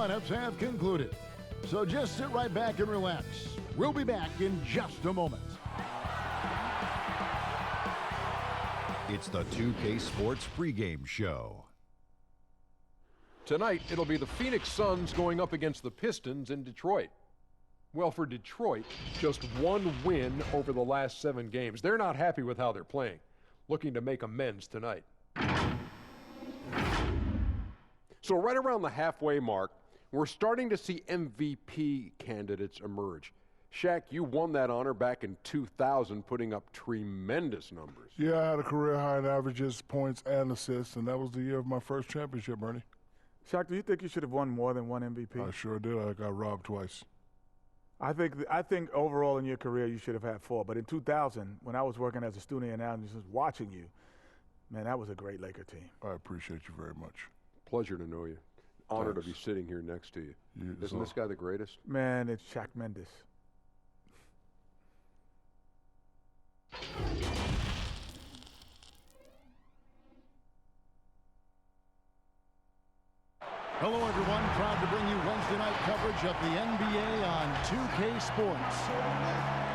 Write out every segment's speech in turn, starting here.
lineups have concluded. So just sit right back and relax. We'll be back in just a moment. It's the 2K Sports pregame show. Tonight, it'll be the Phoenix Suns going up against the Pistons in Detroit. Well, for Detroit, just one win over the last 7 games. They're not happy with how they're playing, looking to make amends tonight. So right around the halfway mark, we're starting to see MVP candidates emerge. Shaq, you won that honor back in 2000, putting up tremendous numbers. Yeah, I had a career high in averages, points, and assists, and that was the year of my first championship, Bernie. Shaq, do you think you should have won more than one MVP? I sure did. I got robbed twice. I think overall in your career you should have had 4. But in 2000, when I was working as a student analyst watching you, man, that was a great Laker team. I appreciate you very much. Pleasure to know you. Honor Thanks. to be sitting here next to you. Isn't so- this guy the greatest? Man, it's Shaq Mendes. Hello, everyone. Proud to bring you Wednesday night coverage of the NBA on 2K Sports.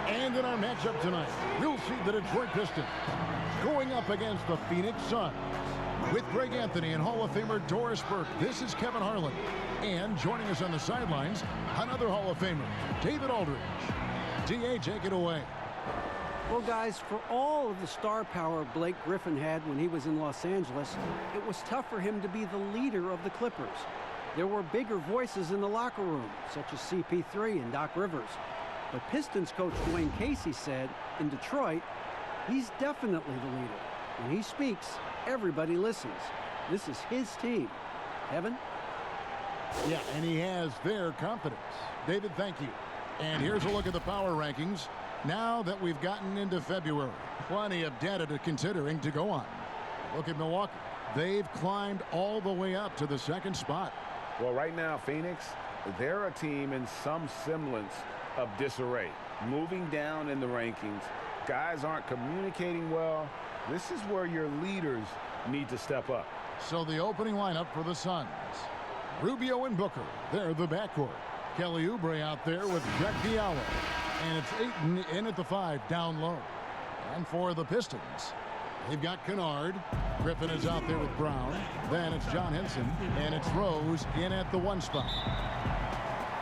And in our matchup tonight, we'll see the Detroit Pistons going up against the Phoenix Suns. With Greg Anthony and Hall of Famer Doris Burke, this is Kevin Harlan. And joining us on the sidelines, another Hall of Famer, David Aldridge. D.A., take it away. Well, guys, for all of the star power Blake Griffin had when he was in Los Angeles, it was tough for him to be the leader of the Clippers. There were bigger voices in the locker room, such as CP3 and Doc Rivers. But Pistons coach Dwayne Casey said, in Detroit, he's definitely the leader. When he speaks, everybody listens. This is his team. Kevin? Yeah, and he has their confidence. David, thank you. And here's a look at the power rankings. Now that we've gotten into February, plenty of data to considering to go on. Look at Milwaukee. They've climbed all the way up to the 2nd spot. Well, right now, Phoenix, they're a team in some semblance of disarray. Moving down in the rankings, guys aren't communicating well. This is where your leaders need to step up. So the opening lineup for the Suns. Rubio and Booker, they're the backcourt. Kelly Oubre out there with Jack Diallo. And it's Ayton in at the 5, down low. And for the Pistons, they've got Kennard. Griffin is out there with Brown. Then it's John Henson. And it's Rose in at the 1 spot.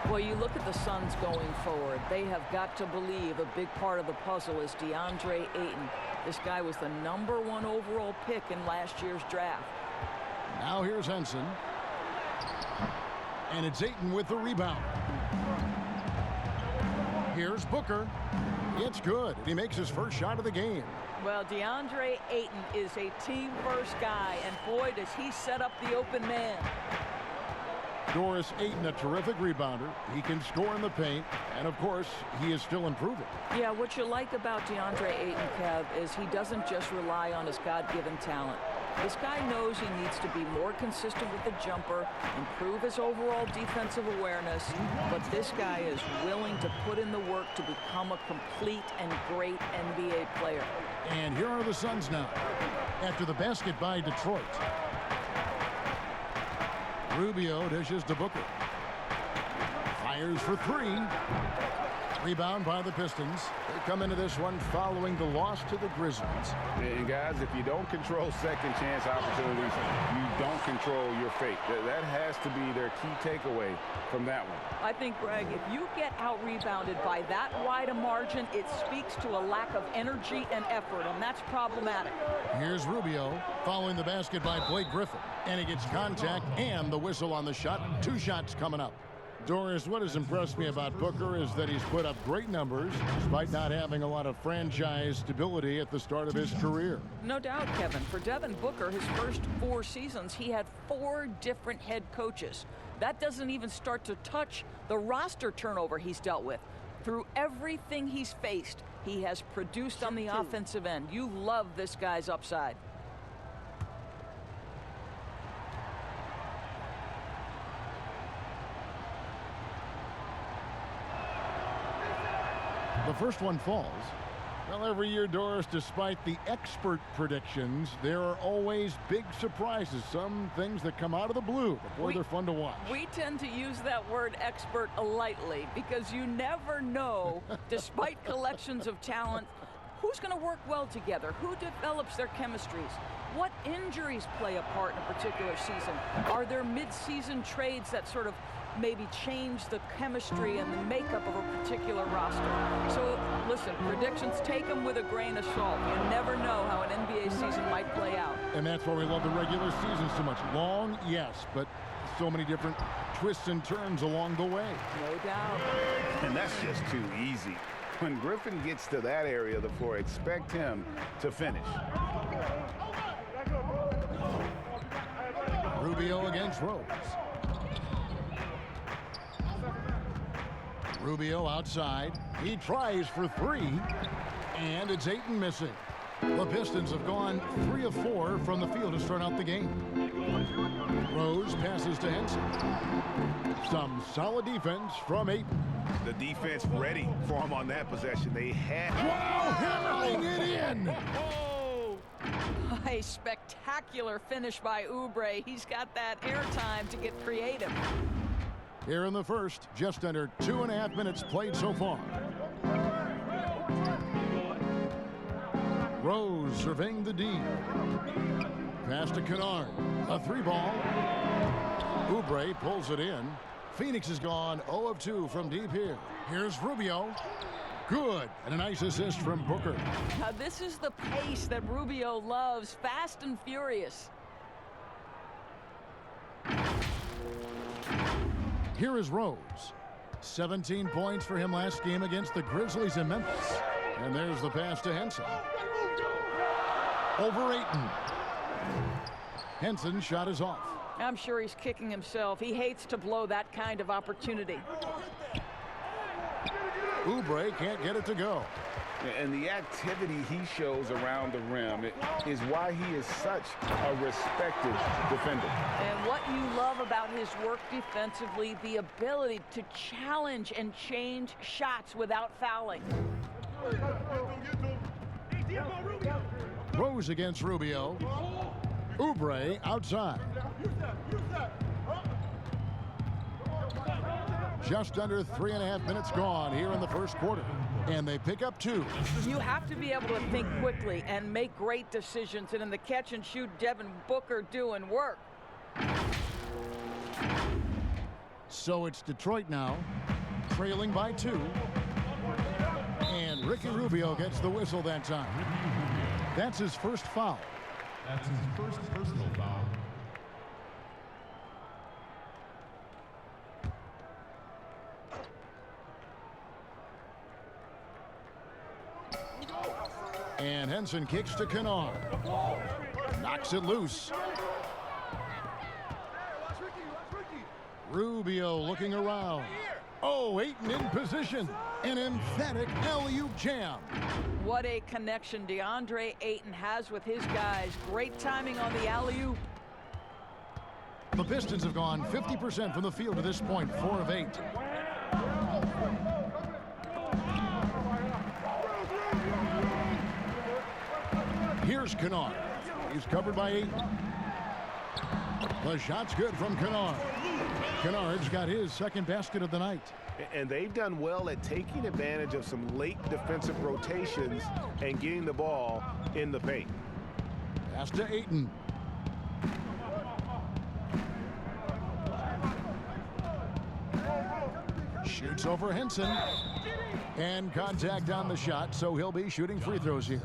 Well, you look at the Suns going forward. They have got to believe a big part of the puzzle is DeAndre Ayton. This guy was the #1 overall pick in last year's draft. Now here's Henson. And it's Ayton with the rebound. Here's Booker. It's good. He makes his first shot of the game. Well, DeAndre Ayton is a team-first guy, and boy, does he set up the open man. Doris Ayton, a terrific rebounder. He can score in the paint, and of course, he is still improving. Yeah, what you like about DeAndre Ayton, Kev, is he doesn't just rely on his God-given talent. This guy knows he needs to be more consistent with the jumper, improve his overall defensive awareness, but this guy is willing to put in the work to become a complete and great NBA player. And here are the Suns now, after the basket by Detroit. Rubio dishes to Booker. Fires for 3. Rebound by the Pistons. They come into this one following the loss to the Grizzlies. And guys, if you don't control second chance opportunities, you don't control your fate. That has to be their key takeaway from that one. I think, Greg, if you get out-rebounded by that wide a margin, it speaks to a lack of energy and effort, and that's problematic. Here's Rubio following the basket by Blake Griffin. And he gets contact and the whistle on the shot. 2 shots coming up. Doris, what has impressed me about Booker is that he's put up great numbers despite not having a lot of franchise stability at the start of his career. No doubt, Kevin. For Devin Booker, his first 4 seasons, he had 4 different head coaches. That doesn't even start to touch the roster turnover he's dealt with. Through everything he's faced, he has produced on the offensive end. You love this guy's upside. The first one falls. Well, every year, Doris, despite the expert predictions, there are always big surprises. Some things that come out of the blue, but boy, they're fun to watch. We tend to use that word expert lightly because you never know, despite collections of talent, who's going to work well together, who develops their chemistries, what injuries play a part in a particular season. Are there mid-season trades that sort of maybe change the chemistry and the makeup of a particular roster? So listen, predictions, take them with a grain of salt. You never know how an NBA season might play out. And that's why we love the regular season so much. Long, yes, but so many different twists and turns along the way. No doubt. And that's just too easy. When Griffin gets to that area of the floor, expect him to finish. Rubio against Rose. Rubio outside. He tries for three, and it's Ayton missing. The Pistons have gone 3 of 4 from the field to start out the game. Rose passes to Henson. Some solid defense from Ayton. The defense ready for him on that possession. They had... Wow, hammering it in! A spectacular finish by Oubre. He's got that airtime to get creative. Here in the first, just under 2.5 minutes played so far. Rose surveying the D. Pass to Kennard. A 3-ball. Oubre pulls it in. Phoenix has gone 0 of 2 from deep here. Here's Rubio. Good. And a nice assist from Booker. Now this is the pace that Rubio loves. Fast and furious. Here is Rose. 17 points for him last game against the Grizzlies in Memphis. And there's the pass to Henson. Over Ayton. Henson's shot is off. I'm sure he's kicking himself. He hates to blow that kind of opportunity. Oubre can't get it to go. And the activity he shows around the rim is why he is such a respected defender. And what you love about his work defensively, the ability to challenge and change shots without fouling. Rose against Rubio. Oubre outside. Just under 3.5 minutes gone here in the first quarter. And they pick up 2. You have to be able to think quickly and make great decisions. And in the catch and shoot, Devin Booker doing work. So it's Detroit now, trailing by 2. And Ricky Rubio gets the whistle that time. That's his first foul. That's his first personal foul. And Henson kicks to Kennard. Knocks it loose. Rubio looking around. Oh, Ayton in position. An emphatic alley-oop jam. What a connection DeAndre Ayton has with his guys. Great timing on the alley-oop. The Pistons have gone 50% from the field to this point, 4 of 8. Here's Kennard. He's covered by Ayton. The shot's good from Kennard. Kennard's got his second basket of the night. And they've done well at taking advantage of some late defensive rotations and getting the ball in the paint. Pass to Ayton. Shoots over Henson. And contact on the shot, so he'll be shooting free throws here.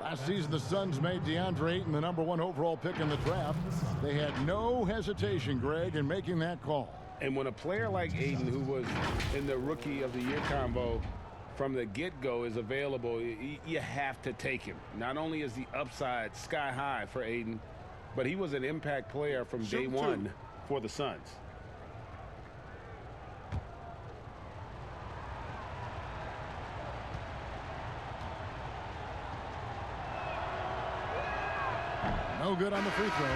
Last season, the Suns made DeAndre Ayton the #1 overall pick in the draft. They had no hesitation, Greg, in making that call. And when a player like Ayton, who was in the Rookie of the Year combo from the get-go, is available, you have to take him. Not only is the upside sky high for Ayton, but he was an impact player from day one for the Suns. No good on the free throw.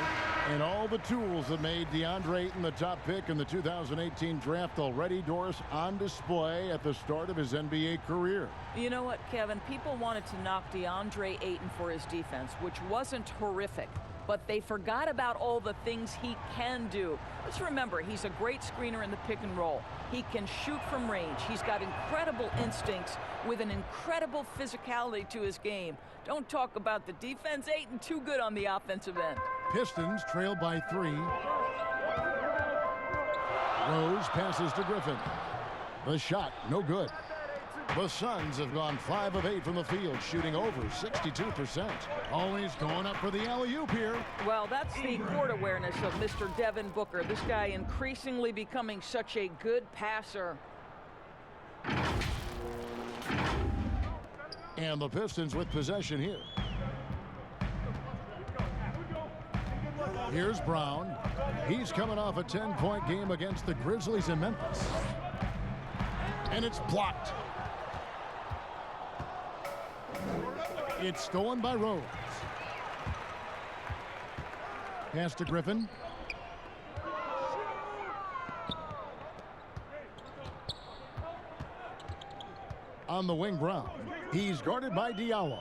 And all the tools that made DeAndre Ayton the top pick in the 2018 draft already, Doris, on display at the start of his NBA career. You know what, Kevin? People wanted to knock DeAndre Ayton for his defense, which wasn't horrific, but they forgot about all the things he can do. Let's remember, he's a great screener in the pick and roll. He can shoot from range. He's got incredible instincts with an incredible physicality to his game. Don't talk about the defense. Ayton too good on the offensive end. Pistons trail by 3. Rose passes to Griffin. The shot, no good. The Suns have gone 5 of 8 from the field, shooting over 62%. Always going up for the alley-oop here. Well, that's the court awareness of Mr. Devin Booker. This guy increasingly becoming such a good passer. And the Pistons with possession here. Here's Brown. He's coming off a 10-point game against the Grizzlies in Memphis. And it's blocked. It's stolen by Rose. Pass to Griffin. On the wing, Brown. He's guarded by Diallo.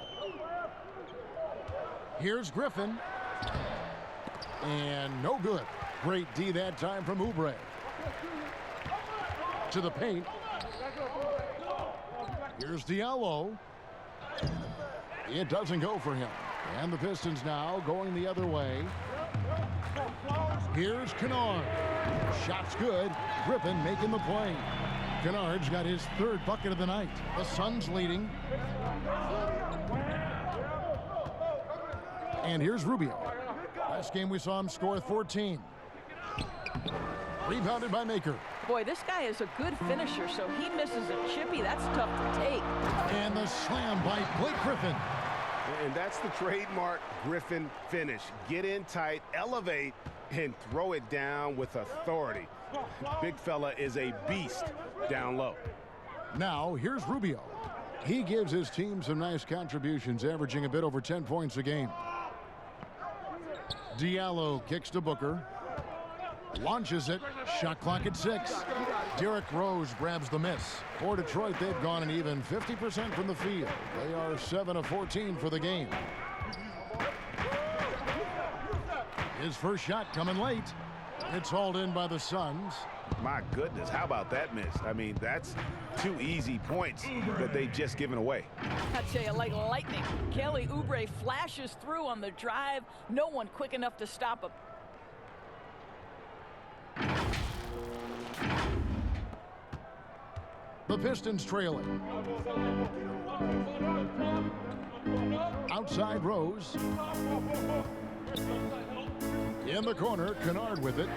Here's Griffin. And no good. Great D that time from Oubre. To the paint. Here's Diallo. It doesn't go for him. And the Pistons now going the other way. Here's Kennard. Shot's good. Griffin making the play. Kennard's got his 3rd bucket of the night. The Suns leading. And here's Rubio. Last game we saw him score 14. Rebounded by Maker. Boy, this guy is a good finisher, so he misses a chippy. That's tough to take. And the slam by Blake Griffin. And that's the trademark Griffin finish. Get in tight, elevate, and throw it down with authority. Big fella is a beast down low. Now, here's Rubio. He gives his team some nice contributions, averaging a bit over 10 points a game. Diallo kicks to Booker. Launches it. Shot clock at 6. Derrick Rose grabs the miss. For Detroit, they've gone an even 50% from the field. They are 7 of 14 for the game. His first shot coming late. It's hauled in by the Suns. My goodness, how about that miss? I mean, that's 2 easy points that they've just given away. I tell you, like lightning, Kelly Oubre flashes through on the drive. No one quick enough to stop him. The Pistons trailing. Outside Rose. In the corner, Kennard with it.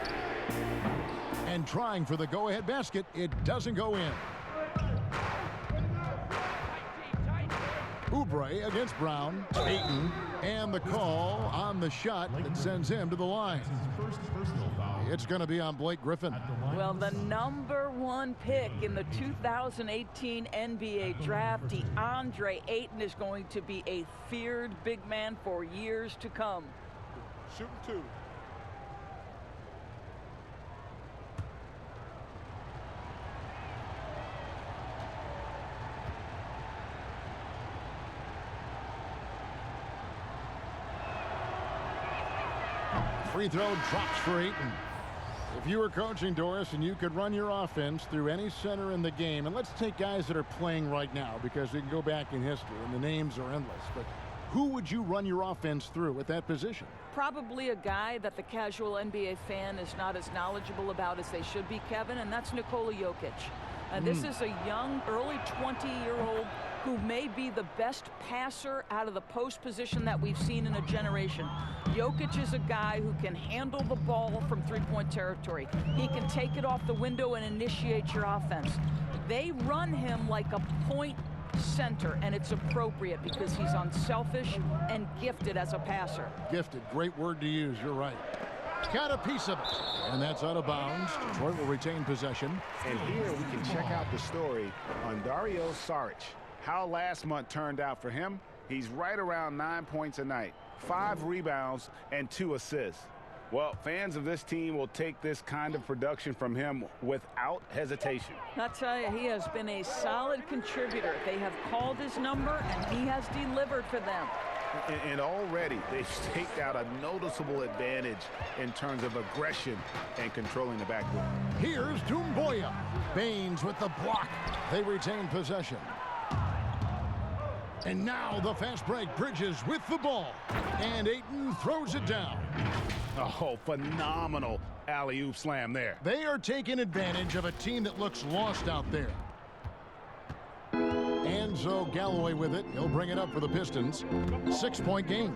And trying for the go-ahead basket. It doesn't go in. Oubre against Brown. Ayton. And the call on the shot that sends him to the line. It's going to be on Blake Griffin. Well, the #1 pick in the 2018 NBA draft, DeAndre Ayton, is going to be a feared big man for years to come. Shooting 2. Free throw drops for Ayton. If you were coaching, Doris, and you could run your offense through any center in the game, and let's take guys that are playing right now because we can go back in history and the names are endless, but who would you run your offense through at that position? Probably a guy that the casual NBA fan is not as knowledgeable about as they should be, Kevin, and that's Nikola Jokic. This is a young, early 20-year-old who may be the best passer out of the post position that we've seen in a generation. Jokic is a guy who can handle the ball from three-point territory. He can take it off the window and initiate your offense. They run him like a point center, and it's appropriate because he's unselfish and gifted as a passer. Gifted, great word to use, you're right. Got a piece of it, and that's out of bounds. Detroit will retain possession. And here we can check out the story on Dario Saric. How last month turned out for him. He's right around 9 points a night, 5 rebounds, and 2 assists. Well, fans of this team will take this kind of production from him without hesitation. I'll tell you, he has been a solid contributor. They have called his number, and he has delivered for them. And already they've staked out a noticeable advantage in terms of aggression and controlling the backboard. Here's Doumbouya. Baines with the block. They retain possession. And now the fast break. Bridges with the ball. And Ayton throws it down. Oh, phenomenal alley-oop slam there. They are taking advantage of a team that looks lost out there. Enzo Galloway with it. He'll bring it up for the Pistons. 6-point game.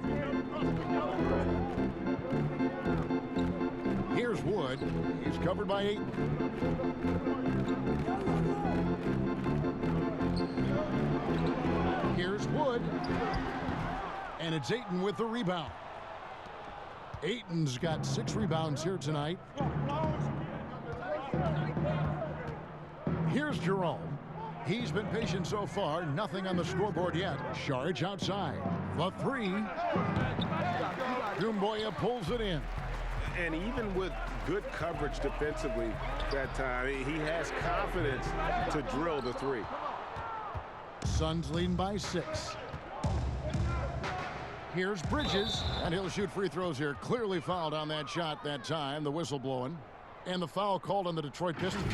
Here's Wood. He's covered by Ayton. Here's Wood. And it's Ayton with the rebound. Ayton's got 6 rebounds here tonight. Here's Jerome. He's been patient so far. Nothing on the scoreboard yet. Saric outside. The 3. Doumbouya pulls it in. And even with good coverage defensively that time, he has confidence to drill the 3. Suns leading by 6. Here's Bridges, and he'll shoot free throws here. Clearly fouled on that shot that time. The whistle blowing. And the foul called on the Detroit Pistons.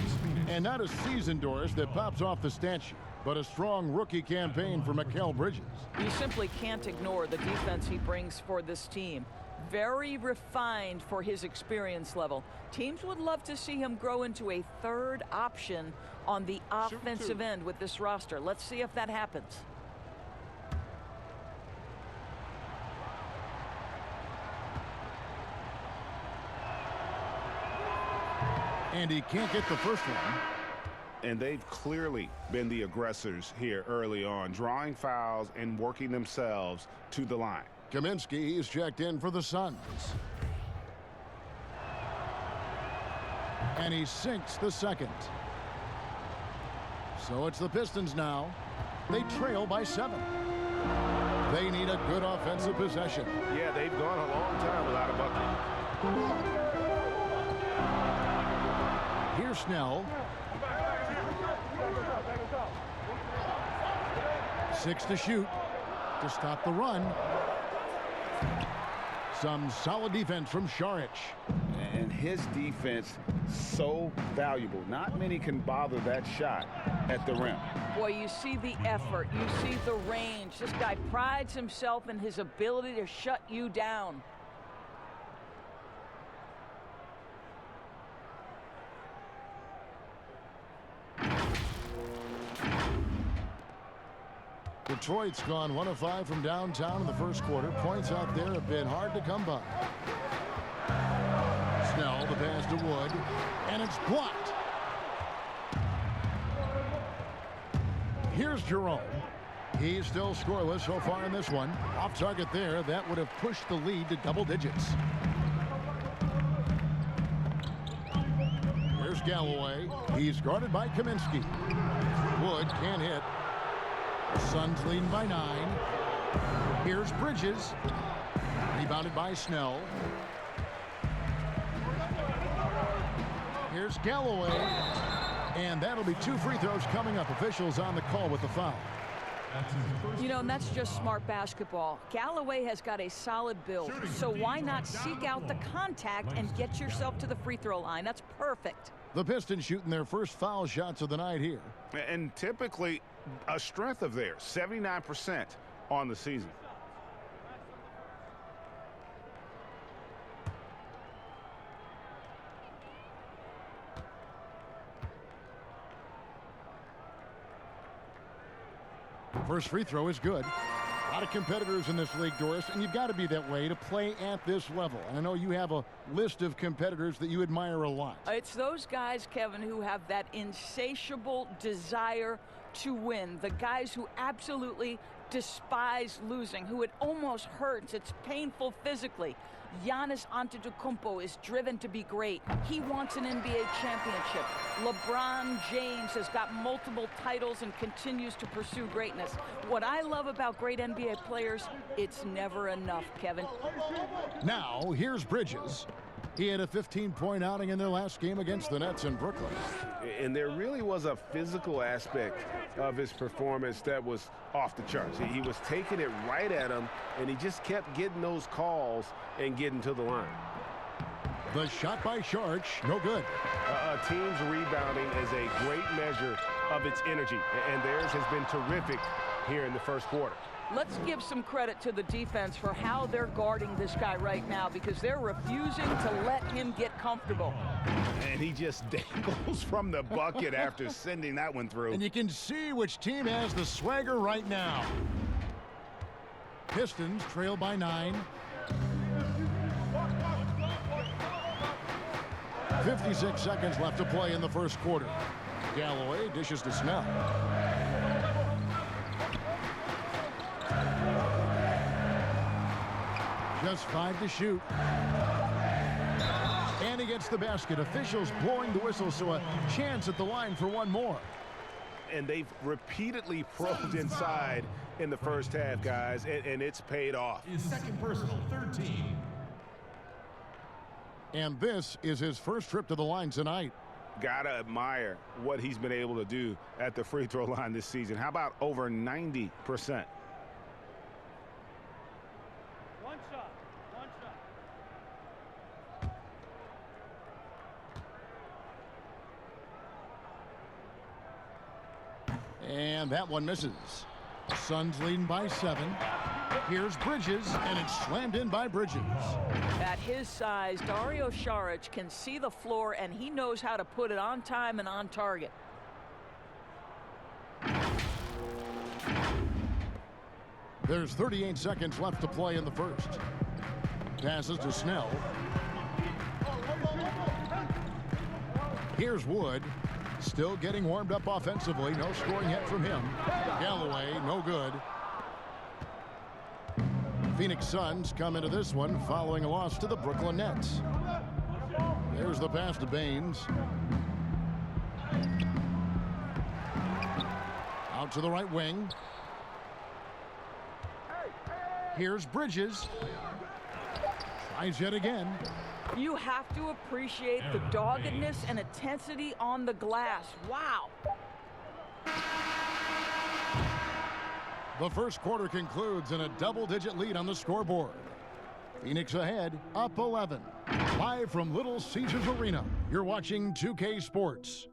And not a season, Doris, that pops off the stat sheet, but a strong rookie campaign for Mikal Bridges. You simply can't ignore the defense he brings for this team. Very refined for his experience level. Teams would love to see him grow into a third option on the offensive end with this roster. Let's see if that happens. And he can't get the first one. And they've clearly been the aggressors here early on, drawing fouls and working themselves to the line. Kaminsky is checked in for the Suns. And he sinks the second. So it's the Pistons now. They trail by 7. They need a good offensive possession. Yeah, they've gone a long time without a bucket. Here's Snell. 6 to shoot to stop the run. Some solid defense from Saric. And his defense so valuable. Not many can bother that shot at the rim. Boy, you see the effort. You see the range. This guy prides himself in his ability to shut you down. Detroit's gone 1 of 5 from downtown in the first quarter. Points out there have been hard to come by. Snell, the pass to Wood, and it's blocked. Here's Jerome. He's still scoreless so far in this one. Off target there. That would have pushed the lead to double digits. Here's Galloway. He's guarded by Kaminsky. Wood can't hit. Suns leading by 9. Here's Bridges. Rebounded by Snell. Here's Galloway. And that'll be 2 free throws coming up. Officials on the call with the foul. You know, and that's just smart basketball. Galloway has got a solid build, so why not seek out the contact and get yourself to the free throw line? That's perfect. The Pistons shooting their first foul shots of the night here. And typically a strength of theirs, 79% on the season. First free throw is good. A lot of competitors in this league, Doris, and you've got to be that way to play at this level. And I know you have a list of competitors that you admire a lot. It's those guys, Kevin, who have that insatiable desire to win. The guys who absolutely despise losing, who it almost hurts. It's painful physically. Giannis Antetokounmpo is driven to be great. He wants an NBA championship. LeBron James has got multiple titles and continues to pursue greatness. What I love about great NBA players, it's never enough, Kevin. Now, here's Bridges. He had a 15-point outing in their last game against the Nets in Brooklyn. And there really was a physical aspect of his performance that was off the charts. He was taking it right at him, and he just kept getting those calls and getting to the line. The shot by Sharch, no good. A team's rebounding is a great measure of its energy, and theirs has been terrific here in the first quarter. Let's give some credit to the defense for how they're guarding this guy right now, because they're refusing to let him get comfortable. And he just dangles from the bucket after sending that one through. And you can see which team has the swagger right now. Pistons trail by 9. 56 seconds left to play in the first quarter. Galloway dishes to Snell. Just 5 to shoot. And he gets the basket. Officials blowing the whistle, so a chance at the line for one more. And they've repeatedly probed inside in the first half, guys, and it's paid off. His second personal, third team. And this is his first trip to the line tonight. Gotta admire what he's been able to do at the free throw line this season. How about over 90%? One shot. And that one misses. Suns leading by 7. Here's Bridges, and it's slammed in by Bridges. At his size, Dario Saric can see the floor, and he knows how to put it on time and on target. There's 38 seconds left to play in the first. Passes to Snell. Here's Wood. Still getting warmed up offensively. No scoring yet from him. Galloway, no good. Phoenix Suns come into this one following a loss to the Brooklyn Nets. There's the pass to Baines. Out to the right wing. Here's Bridges. Tries yet again. You have to appreciate the doggedness and intensity on the glass. Wow. The first quarter concludes in a double-digit lead on the scoreboard. Phoenix ahead, up 11. Live from Little Caesars Arena, you're watching 2K Sports.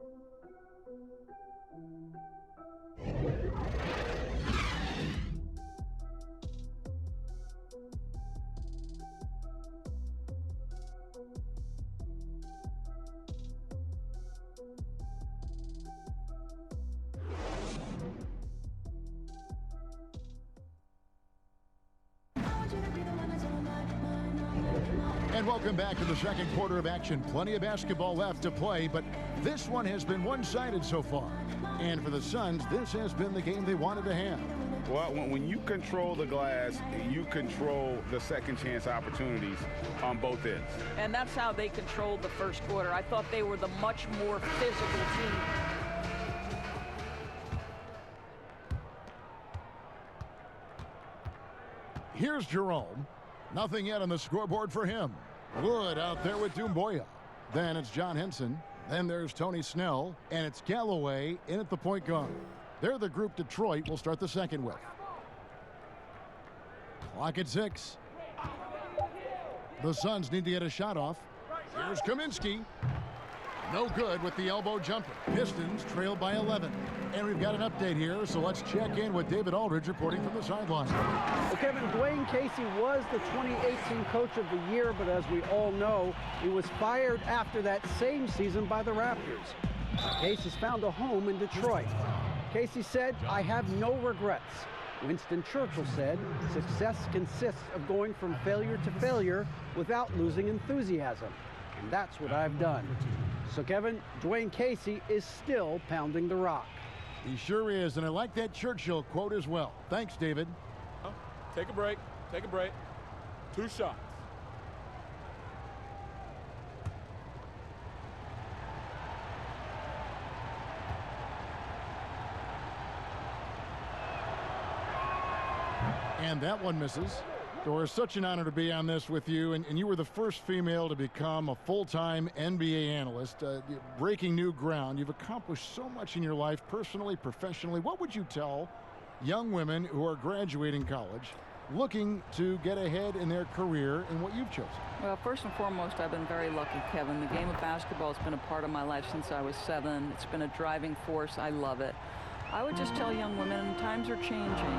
And welcome back to the second quarter of action. Plenty of basketball left to play, but this one has been one-sided so far. And for the Suns, this has been the game they wanted to have. Well, when you control the glass, you control the second chance opportunities on both ends. And that's how they controlled the first quarter. I thought they were the much more physical team. Here's Jerome. Nothing yet on the scoreboard for him. Wood out there with Doumbouya. Then it's John Henson. Then there's Tony Snell. And it's Galloway in at the point guard. They're the group Detroit will start the second with. Clock at 6. The Suns need to get a shot off. Here's Kaminsky. No good with the elbow jumper. Pistons trail by 11. And we've got an update here, so let's check in with David Aldridge reporting from the sideline. Well, Kevin, Dwayne Casey was the 2018 Coach of the Year, but as we all know, he was fired after that same season by the Raptors. Casey's found a home in Detroit. Casey said, "I have no regrets." Winston Churchill said, "Success consists of going from failure to failure without losing enthusiasm. And that's what I've done." So, Kevin, Dwayne Casey is still pounding the rock. He sure is, and I like that Churchill quote as well. Thanks, David. Take a break. Take a break. 2 shots. And that one misses. Doris, such an honor to be on this with you, and you were the first female to become a full-time NBA analyst, breaking new ground. You've accomplished so much in your life, personally, professionally. What would you tell young women who are graduating college, looking to get ahead in their career in what you've chosen? Well, first and foremost, I've been very lucky, Kevin. The game of basketball has been a part of my life since I was 7. It's been a driving force. I love it. I would just tell young women, times are changing.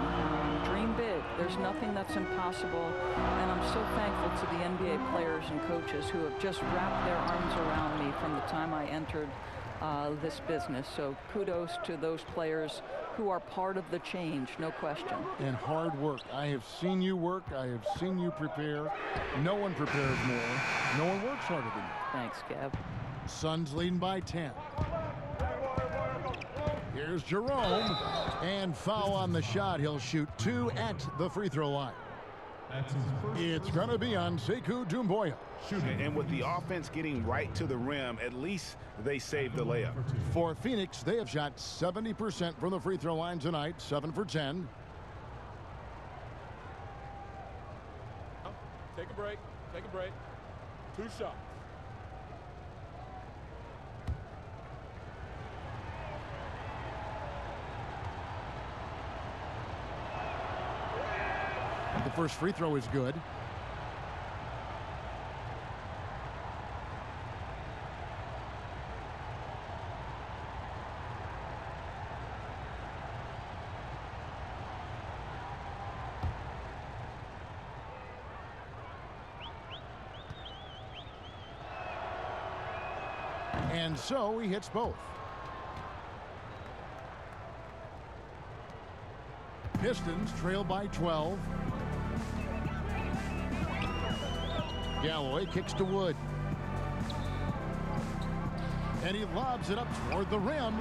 Dream big. There's nothing that's impossible. And I'm so thankful to the NBA players and coaches who have just wrapped their arms around me from the time I entered this business. So kudos to those players who are part of the change, no question. And hard work. I have seen you work. I have seen you prepare. No one prepares more. No one works harder than you. Thanks, Kev. Suns leading by 10. Here's Jerome, and foul on the shot. He'll shoot 2 at the free throw line. It's going to be on Sekou Doumbouya. And with the offense getting right to the rim, at least they saved the layup. For Phoenix, they have shot 70% from the free throw line tonight, 7 for 10. Take a break. Take a break. 2 shots. The first free throw is good. And so he hits both. Pistons trail by 12. Galloway kicks to Wood. And he lobs it up toward the rim.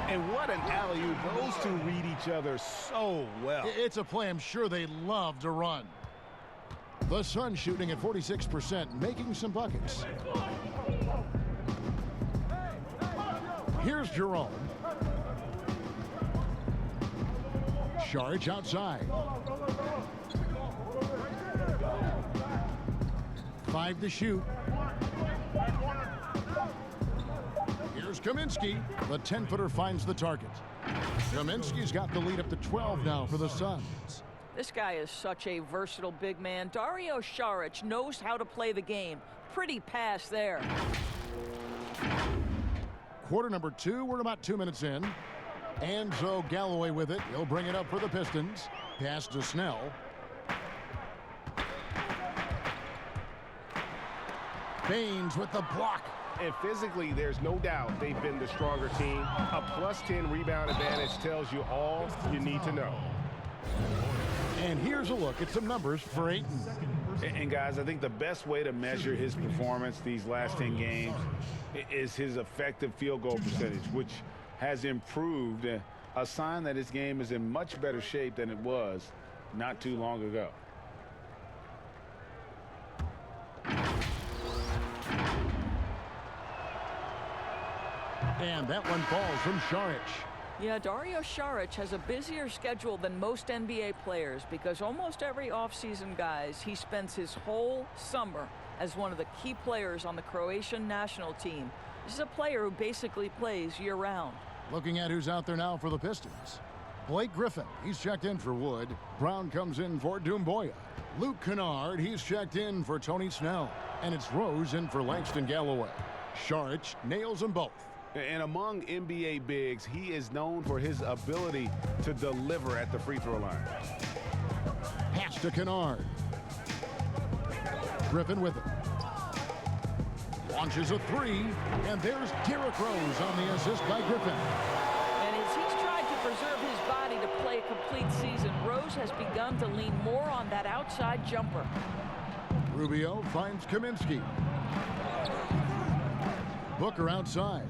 And what an alley-oop. Those two read each other so well. It's a play I'm sure they love to run. The Suns shooting at 46%, making some buckets. Here's Jerome. Saric outside. 5 to shoot. Here's Kaminsky. The 10-footer finds the target. Kaminsky's got the lead up to 12 now for the Suns. This guy is such a versatile big man. Dario Saric knows how to play the game. Pretty pass there. Quarter number 2. We're about 2 minutes in. And so Galloway with it. He'll bring it up for the Pistons. Pass to Snell. Baines with the block. And physically, there's no doubt they've been the stronger team. A +10 rebound advantage tells you all you need to know. And here's a look at some numbers for Ayton. And guys, I think the best way to measure his performance these last 10 games is his effective field goal percentage, which has improved, a sign that his game is in much better shape than it was not too long ago. And that one falls from Saric. Yeah, Dario Saric has a busier schedule than most NBA players because almost every offseason, guys, he spends his whole summer as one of the key players on the Croatian national team. This is a player who basically plays year-round. Looking at who's out there now for the Pistons. Blake Griffin, he's checked in for Wood. Brown comes in for Doumbouya. Luke Kennard, he's checked in for Tony Snell. And it's Rose in for Langston Galloway. Saric nails them both. And among NBA bigs, he is known for his ability to deliver at the free throw line. Pass to Kennard. Griffin with it. Launches a 3, and there's Derrick Rose on the assist by Griffin. And as he's tried to preserve his body to play a complete season, Rose has begun to lean more on that outside jumper. Rubio finds Kaminsky. Booker outside.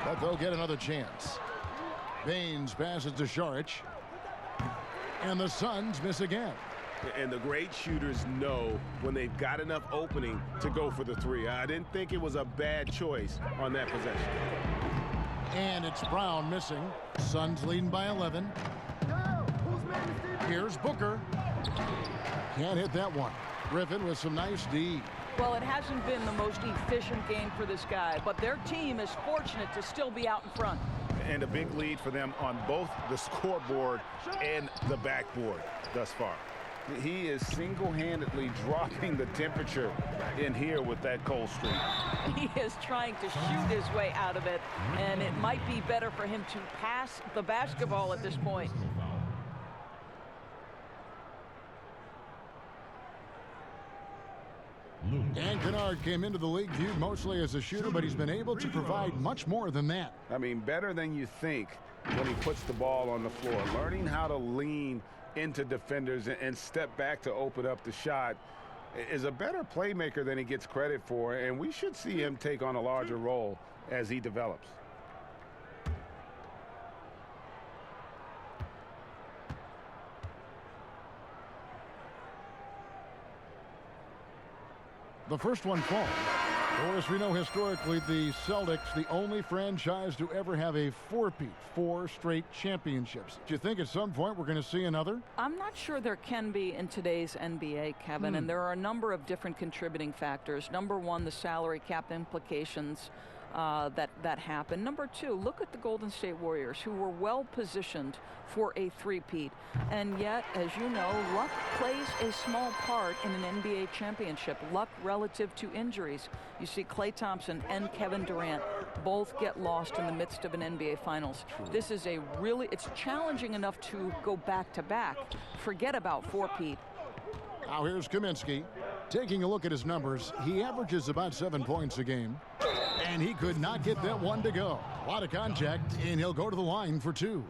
But they'll get another chance. Baines passes to Saric. And the Suns miss again. And the great shooters know when they've got enough opening to go for the 3. I didn't think it was a bad choice on that possession. And it's Brown missing. Suns leading by 11. Here's Booker. Can't hit that one. Griffin with some nice D. Well, it hasn't been the most efficient game for this guy, but their team is fortunate to still be out in front. And a big lead for them on both the scoreboard and the backboard thus far. He is single-handedly dropping the temperature in here with that cold streak. He is trying to shoot his way out of it, and it might be better for him to pass the basketball at this point. Dan Kennard came into the league viewed mostly as a shooter, but he's been able to provide much more than that. I mean, better than you think when he puts the ball on the floor. Learning how to lean into defenders and step back to open up the shot is a better playmaker than he gets credit for, and we should see him take on a larger role as he develops. The first one falls. Of course, we know historically the Celtics, the only franchise to ever have a four-peat, 4 straight championships. Do you think at some point we're going to see another? I'm not sure there can be in today's NBA, Kevin, and there are a number of different contributing factors. Number one, the salary cap implications that happen. Number two, look at the Golden State Warriors, who were well positioned for a three-peat. And yet, as you know, luck plays a small part in an NBA championship. Luck relative to injuries. You see Klay Thompson and Kevin Durant both get lost in the midst of an NBA Finals. This is it's challenging enough to go back-to-back. Forget about four-peat. Now here's Kaminsky. Taking a look at his numbers, he averages about 7 points a game. And he could not get that one to go. A lot of contact, and he'll go to the line for 2.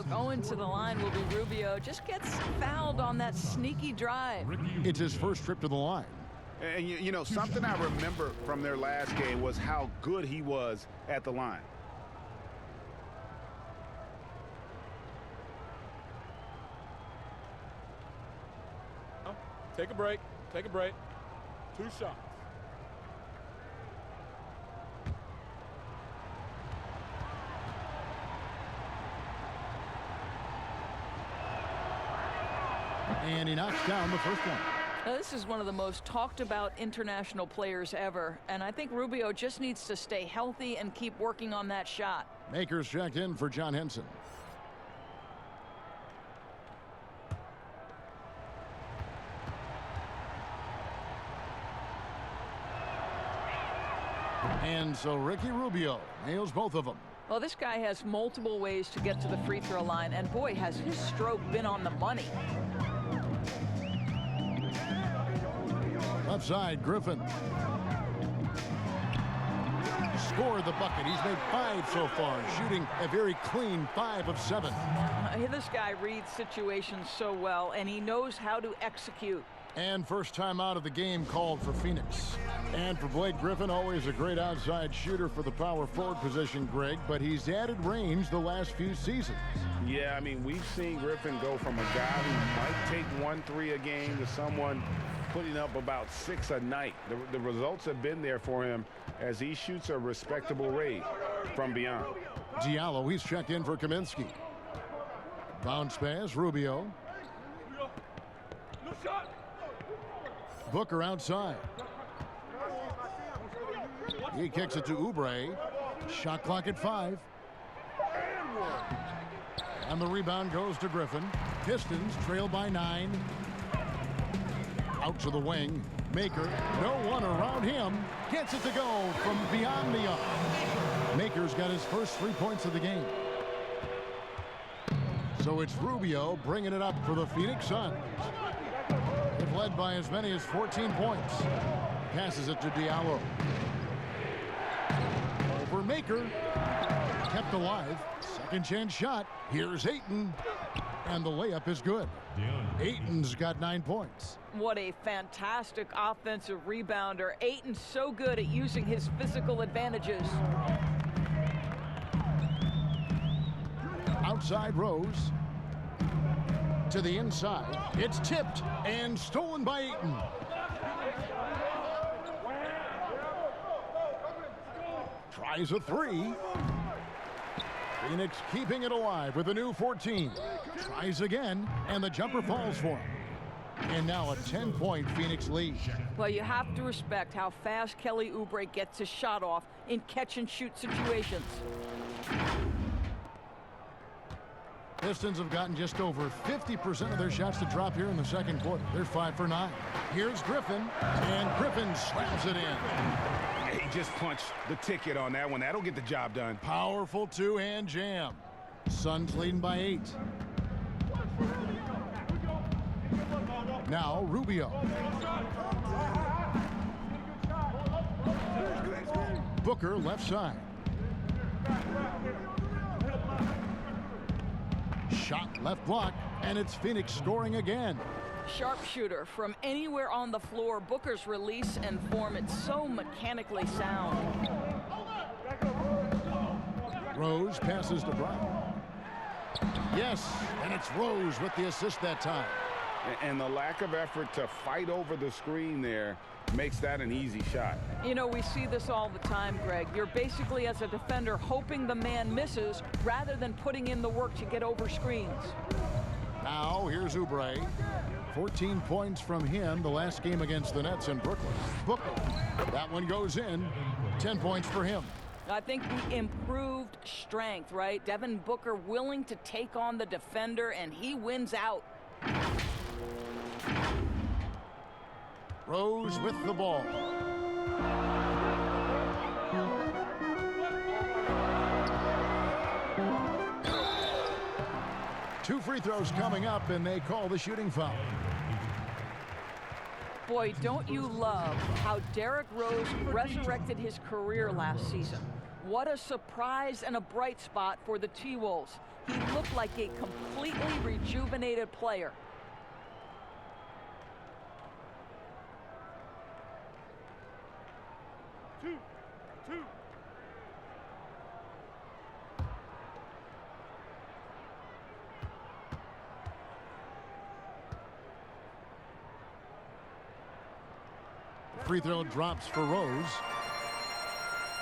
Going to the line will be Rubio. Just gets fouled on that sneaky drive. It's his first trip to the line. And you know, something I remember from their last game was how good he was at the line. Take a break. Take a break. 2 shots. And he knocks down the first one. Now, this is one of the most talked about international players ever, and I think Rubio just needs to stay healthy and keep working on that shot. Makers checked in for John Henson. And so Ricky Rubio nails both of them. Well, this guy has multiple ways to get to the free throw line, and boy, has his stroke been on the money. Left side, Griffin. Scored the bucket. He's made 5 so far, shooting a very clean 5 of 7. This guy reads situations so well, and he knows how to execute. And first time out of the game called for Phoenix. And for Blake Griffin, always a great outside shooter for the power forward position, Greg, but he's added range the last few seasons. Yeah, I mean, we've seen Griffin go from a guy who might take 1 3 a game to someone putting up about 6 a night. The results have been there for him as he shoots a respectable rate from beyond. Diallo, he's checked in for Kaminsky. Bounce pass, Rubio. Booker outside. He kicks it to Oubre. Shot clock at 5. And the rebound goes to Griffin. Pistons trail by 9. Out to the wing. Maker, no one around him. Gets it to go from beyond the arc. Maker's got his first 3 points of the game. So it's Rubio bringing it up for the Phoenix Suns. They've led by as many as 14 points. Passes it to Diallo. Over Maker. Kept alive. Second chance shot. Here's Ayton. And the layup is good. Ayton's got 9 points. What a fantastic offensive rebounder. Ayton's so good at using his physical advantages. Outside Rose. To the inside. It's tipped and stolen by Ayton. Tries a 3. Phoenix keeping it alive with a new 14. Tries again, and the jumper falls for him. And now a 10-point Phoenix lead. Well, you have to respect how fast Kelly Oubre gets his shot off in catch-and-shoot situations. Pistons have gotten just over 50% of their shots to drop here in the second quarter. They're 5 for 9. Here's Griffin, and Griffin slams it in. He just punched the ticket on that one. That'll get the job done. Powerful two-hand jam. Suns leading by 8. Now Rubio. Booker left side. Shot left block, and it's Phoenix scoring again. Sharpshooter from anywhere on the floor. Booker's release and form, it's so mechanically sound. Rose passes to Brown. Yes, and it's Rose with the assist that time. And the lack of effort to fight over the screen there makes that an easy shot. You know, we see this all the time, Greg. You're basically, as a defender, hoping the man misses rather than putting in the work to get over screens. Now, here's Oubre. 14 points from him the last game against the Nets in Brooklyn. Booker, that one goes in. 10 points for him. I think the improved strength, right? Devin Booker willing to take on the defender, and he wins out. Rose with the ball. Two free throws coming up, and they call the shooting foul. Boy, don't you love how Derrick Rose resurrected his career last season. What a surprise and a bright spot for the T-Wolves. He looked like a completely rejuvenated player. Free throw drops for Rose.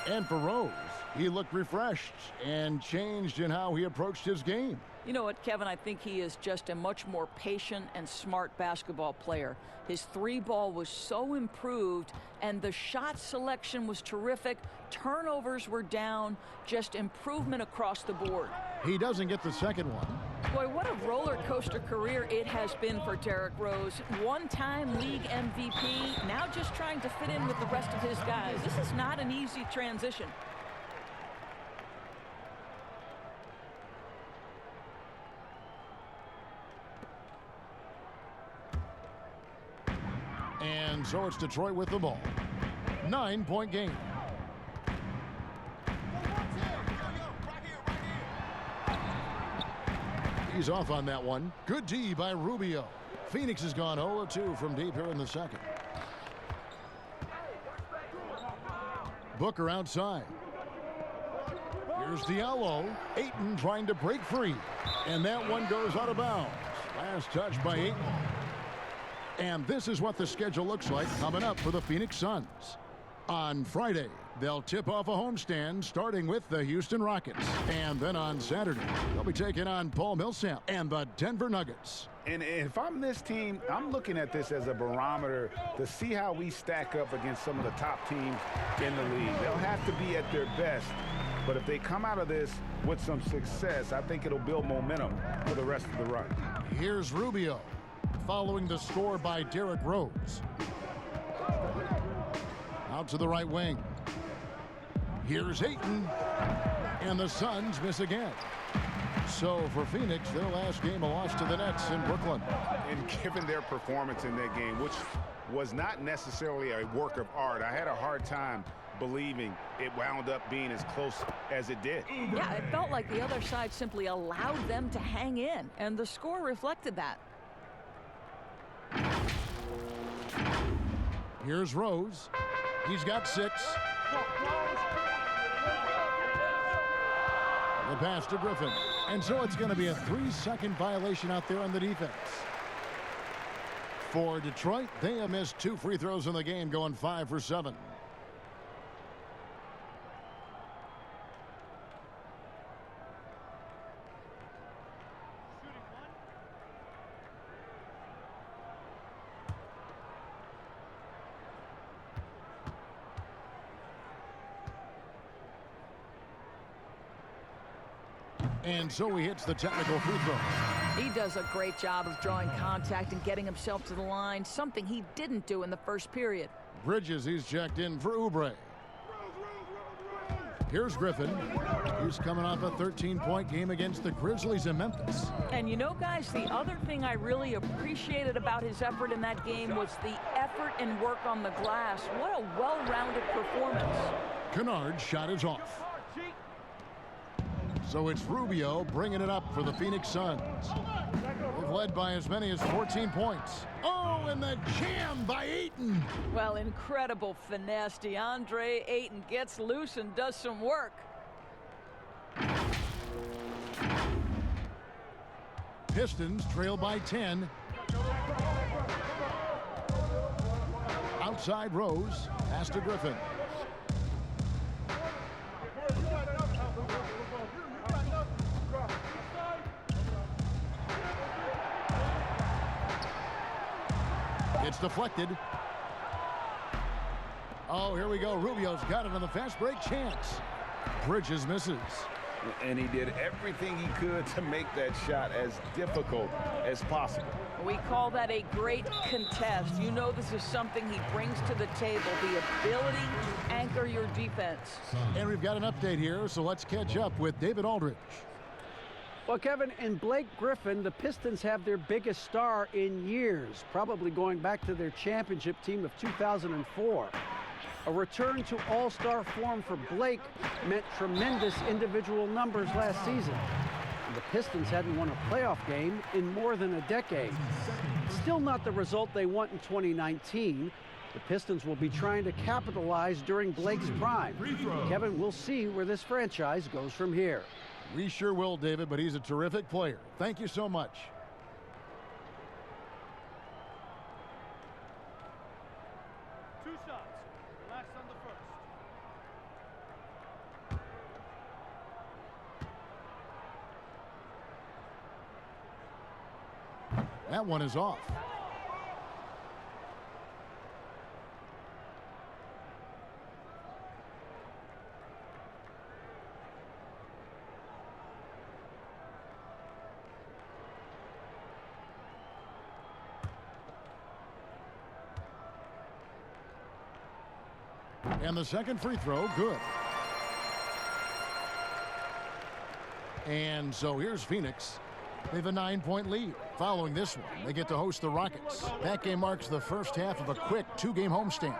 And for Rose, he looked refreshed and changed in how he approached his game. You know what, Kevin? I think he is just a much more patient and smart basketball player. His three ball was so improved, and the shot selection was terrific. Turnovers were down, just improvement across the board. He doesn't get the second one. Boy, what a roller coaster career it has been for Derrick Rose. One-time league MVP, now just trying to fit in with the rest of his guys. This is not an easy transition. And so it's Detroit with the ball. 9-point game. He's off on that one. Good D by Rubio. Phoenix has gone 0-2 from deep here in the second. Booker outside. Here's Diallo. Ayton trying to break free. And that one goes out of bounds. Last touch by Ayton. And this is what the schedule looks like coming up for the Phoenix Suns. On Friday, they'll tip off a homestand starting with the Houston Rockets. And then on Saturday, they'll be taking on Paul Millsap and the Denver Nuggets. And if I'm this team, I'm looking at this as a barometer to see how we stack up against some of the top teams in the league. They'll have to be at their best. But if they come out of this with some success, I think it'll build momentum for the rest of the run. Here's Rubio, following the score by Derrick Rose. Out to the right wing. Here's Ayton. And the Suns miss again. So for Phoenix, their last game, a loss to the Nets in Brooklyn. And given their performance in that game, which was not necessarily a work of art, I had a hard time believing it wound up being as close as it did. Yeah, it felt like the other side simply allowed them to hang in, and the score reflected that. Here's Rose. He's got 6. The pass to Griffin. And so it's going to be a 3-second violation out there on the defense. For Detroit, they have missed 2 free throws in the game, going 5 for 7. And so he hits the technical free throw. He does a great job of drawing contact and getting himself to the line, something he didn't do in the first period. Bridges, he's checked in for Oubre. Here's Griffin. He's coming off a 13-point game against the Grizzlies in Memphis. And you know, guys, the other thing I really appreciated about his effort in that game was the effort and work on the glass. What a well-rounded performance. Kennard's shot is off. So it's Rubio bringing it up for the Phoenix Suns. They've led by as many as 14 points. Oh, and the jam by Ayton. Well, incredible finesse. DeAndre Ayton gets loose and does some work. Pistons trail by 10. Outside Rose, pass to Griffin. It's deflected. Oh, here we go. Rubio's got it on the fast break chance. Bridges misses. And he did everything he could to make that shot as difficult as possible. We call that a great contest. You know this is something he brings to the table, the ability to anchor your defense. And we've got an update here, so let's catch up with David Aldridge. Well, Kevin, in Blake Griffin, the Pistons have their biggest star in years, probably going back to their championship team of 2004. A return to all-star form for Blake meant tremendous individual numbers last season. The Pistons hadn't won a playoff game in more than a decade. Still not the result they want in 2019. The Pistons will be trying to capitalize during Blake's prime. Kevin, we'll see where this franchise goes from here. We sure will, David, but he's a terrific player. Thank you so much. Two shots. Relax on the first. That one is off. And the second free throw, good. And so here's Phoenix. They have a 9-point lead. Following this one, they get to host the Rockets. That game marks the first half of a quick 2-game homestand.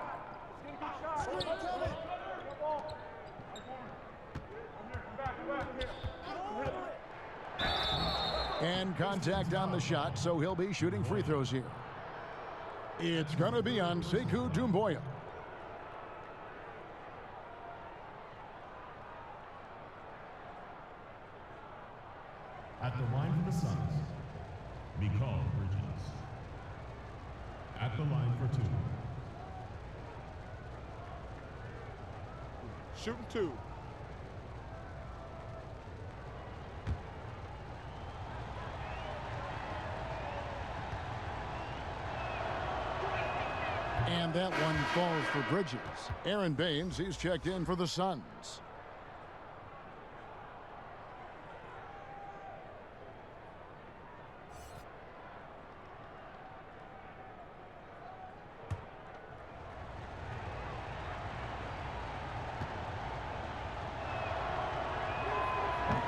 And contact on the shot, so he'll be shooting free throws here. It's going to be on Sekou Doumbouya. At the line for the Suns, Mikal Bridges. At the line for two. Shooting two. And that one falls for Bridges. Aaron Baines, he's checked in for the Suns.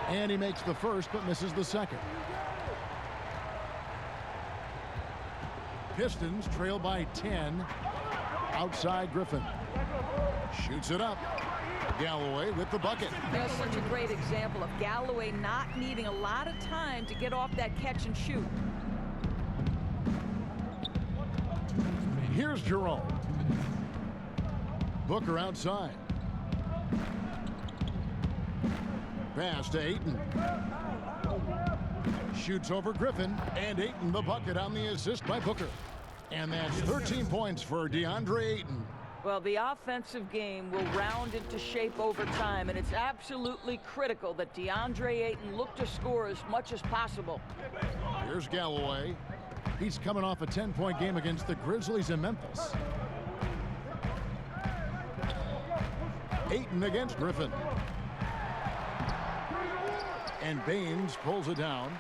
And he makes the first, but misses the second. Pistons trail by 10. Outside Griffin. Shoots it up. Galloway with the bucket. There's such a great example of Galloway not needing a lot of time to get off that catch and shoot. Here's Jerome. Booker outside. Pass to Ayton. Shoots over Griffin, and Ayton the bucket on the assist by Booker. And that's 13 points for DeAndre Ayton. Well, the offensive game will round into shape over time, and it's absolutely critical that DeAndre Ayton look to score as much as possible. Here's Galloway. He's coming off a 10-point game against the Grizzlies in Memphis. Ayton against Griffin. And Baines pulls it down.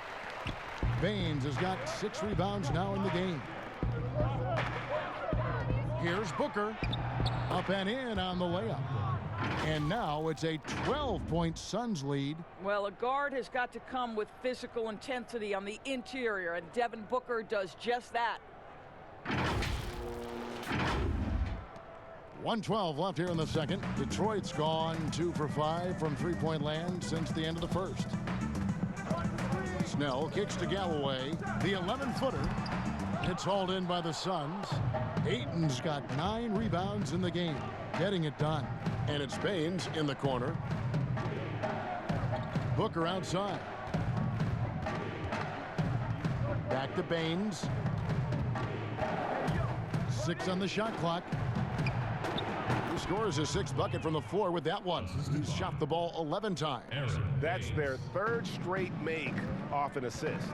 Baines has got 6 rebounds now in the game. Here's Booker. Up and in on the layup. And now it's a 12-point Suns lead. Well, a guard has got to come with physical intensity on the interior, and Devin Booker does just that. 1:12 left here in the second. Detroit's gone 2 for 5 from three-point land since the end of the first. Snell kicks to Galloway. The 11-footer. It's hauled in by the Suns. Ayton's got 9 rebounds in the game, getting it done. And it's Baines in the corner. Booker outside. Back to Baines. 6 on the shot clock. He scores his 6th bucket from the floor with that one. He's shot the ball 11 times. That's their 3rd straight make off an assist.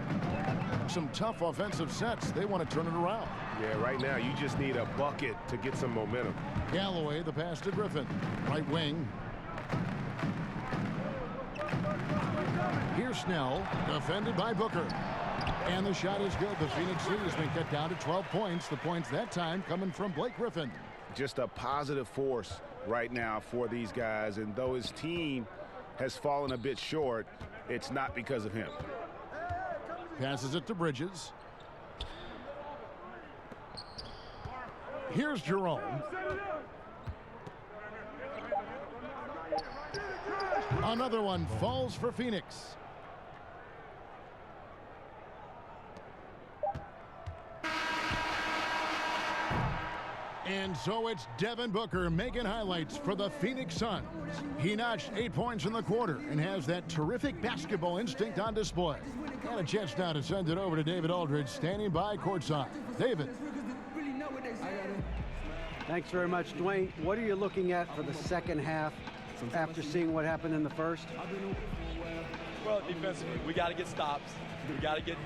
Some tough offensive sets. They want to turn it around. Yeah, right now you just need a bucket to get some momentum. Galloway, the pass to Griffin. Right wing. Here's Snell, defended by Booker. And the shot is good. The Phoenix lead has been cut down to 12 points. The points that time coming from Blake Griffin. Just a positive force right now for these guys. And though his team has fallen a bit short, it's not because of him. Passes it to Bridges. Here's Jerome. Another one falls for Phoenix. And so it's Devin Booker making highlights for the Phoenix Suns. He notched 8 points in the quarter and has that terrific basketball instinct on display. And a chance now to send it over to David Aldridge, standing by courtside. David. Thanks very much, Dwayne. What are you looking at for the second half after seeing what happened in the first? Well, defensively, we got to get stops. We got to get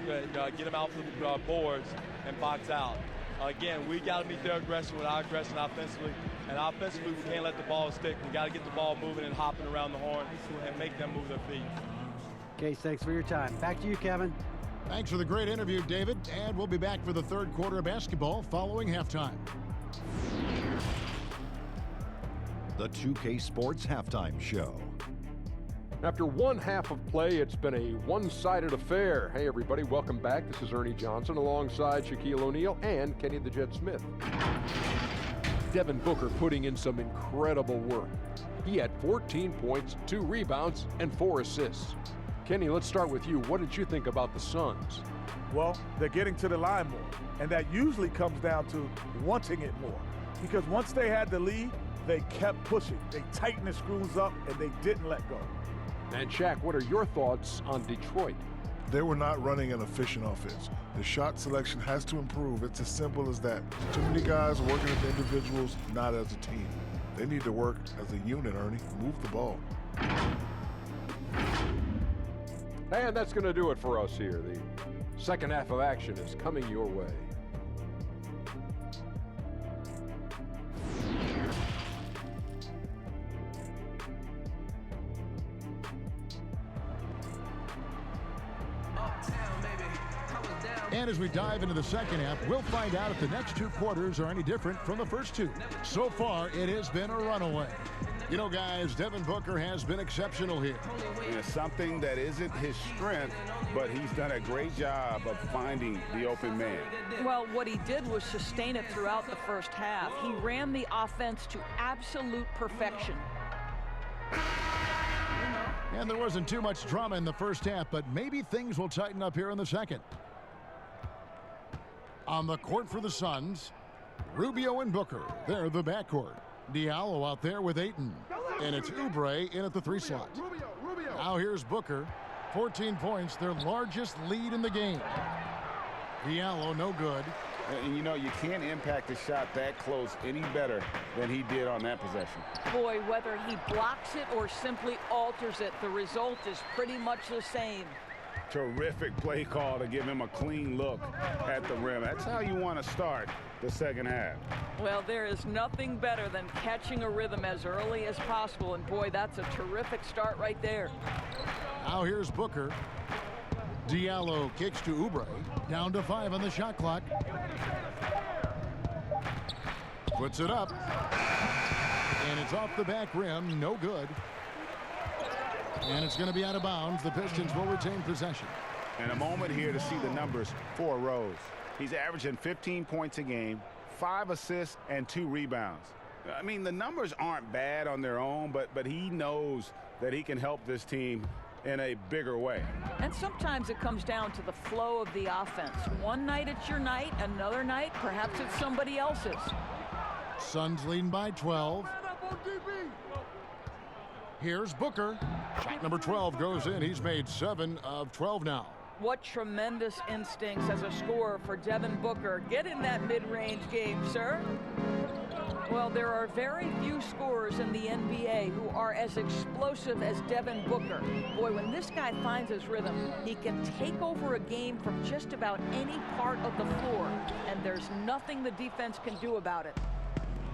them out for the boards and box out. Again, we got to meet their aggression with our aggression offensively. And offensively, we can't let the ball stick. We got to get the ball moving and hopping around the horn and make them move their feet. Case, thanks for your time. Back to you, Kevin. Thanks for the great interview, David. And we'll be back for the third quarter of basketball following halftime. The 2K Sports Halftime Show. After one half of play, it's been a one-sided affair. Hey, everybody, welcome back. This is Ernie Johnson alongside Shaquille O'Neal and Kenny the Jet Smith. Devin Booker putting in some incredible work. He had 14 points, 2 rebounds, and 4 assists. Kenny, let's start with you. What did you think about the Suns? Well, they're getting to the line more, and that usually comes down to wanting it more. Because once they had the lead, they kept pushing. They tightened the screws up, and they didn't let go. And Shaq, what are your thoughts on Detroit? They were not running an efficient offense. The shot selection has to improve. It's as simple as that. Too many guys working as individuals, not as a team. They need to work as a unit, Ernie. Move the ball. And that's going to do it for us here. The second half of action is coming your way. And as we dive into the second half, we'll find out if the next 2 quarters are any different from the first 2. So far, it has been a runaway. You know, guys, Devin Booker has been exceptional here. It's something that isn't his strength, but he's done a great job of finding the open man. Well, what he did was sustain it throughout the first half. He ran the offense to absolute perfection. And there wasn't too much drama in the first half, but maybe things will tighten up here in the second. On the court for the Suns, Rubio and Booker. They're the backcourt. Diallo out there with Ayton. And it's Oubre in at the 3 slot. Now here's Booker. 14 points, their largest lead in the game. Diallo no good. And you know, you can't impact a shot that close any better than he did on that possession. Boy, whether he blocks it or simply alters it, the result is pretty much the same. Terrific play call to give him a clean look at the rim. That's how you want to start the second half. Well, there is nothing better than catching a rhythm as early as possible, and boy, that's a terrific start right there. Now here's Booker. Diallo kicks to Oubre. Down to 5 on the shot clock. Puts it up. And it's off the back rim. No good. And it's going to be out of bounds. The Pistons will retain possession. And a moment here to see the numbers for Rose. He's averaging 15 points a game, 5 assists, and 2 rebounds. I mean, the numbers aren't bad on their own, but he knows that he can help this team in a bigger way. And sometimes it comes down to the flow of the offense. One night it's your night, another night perhaps it's somebody else's. Suns leading by 12. Here's Booker. Shot number 12 goes in. He's made 7 of 12 now. What tremendous instincts as a scorer for Devin Booker. Get in that mid-range game, sir. Well, there are very few scorers in the NBA who are as explosive as Devin Booker. Boy, when this guy finds his rhythm, he can take over a game from just about any part of the floor, and there's nothing the defense can do about it.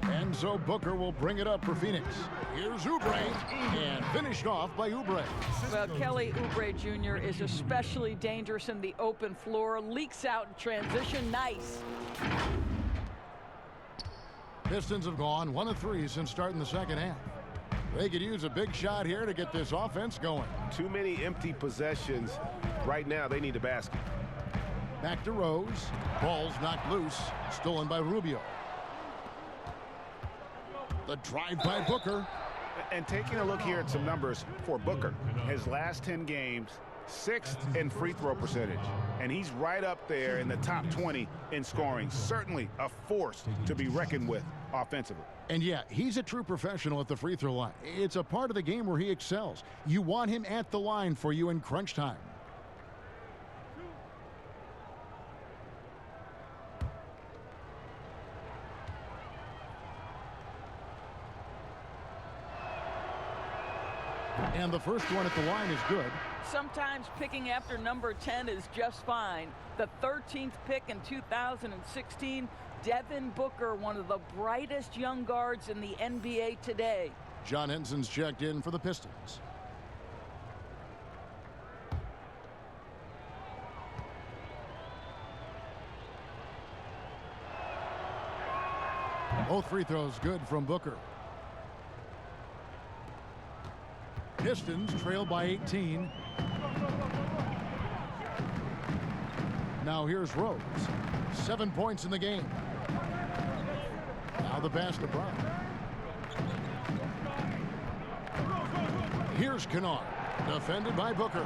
And so Booker will bring it up for Phoenix. Here's Oubre, and finished off by Oubre. Well, Kelly Oubre Jr. is especially dangerous in the open floor. Leaks out in transition. Nice. Pistons have gone 1 of 3 since starting the second half. They could use a big shot here to get this offense going. Too many empty possessions. Right now, they need a basket. Back to Rose. Ball's knocked loose. Stolen by Rubio. The drive by Booker. And taking a look here at some numbers for Booker. His last 10 games, 6th in free throw percentage. And he's right up there in the top 20 in scoring. Certainly a force to be reckoned with offensively. And yeah, he's a true professional at the free throw line. It's a part of the game where he excels. You want him at the line for you in crunch time. And the first one at the line is good. Sometimes picking after number 10 is just fine. The 13th pick in 2016, Devin Booker, one of the brightest young guards in the NBA today. John Henson's checked in for the Pistons. Both free throws good from Booker. Pistons trail by 18. Now here's Rose. 7 points in the game. Now the pass to Brown. Here's Kennard. Defended by Booker.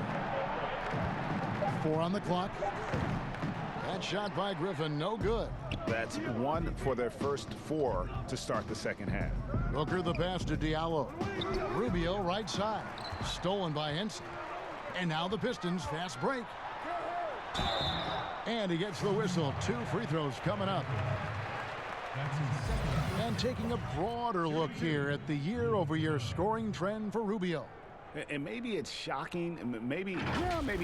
4 on the clock. That shot by Griffin, no good. That's 1 for their first 4 to start the second half. Booker the pass to Diallo. Rubio right side. Stolen by Henson. And now the Pistons fast break. And he gets the whistle. 2 free throws coming up. And taking a broader look here at the year-over-year scoring trend for Rubio. And maybe it's shocking, maybe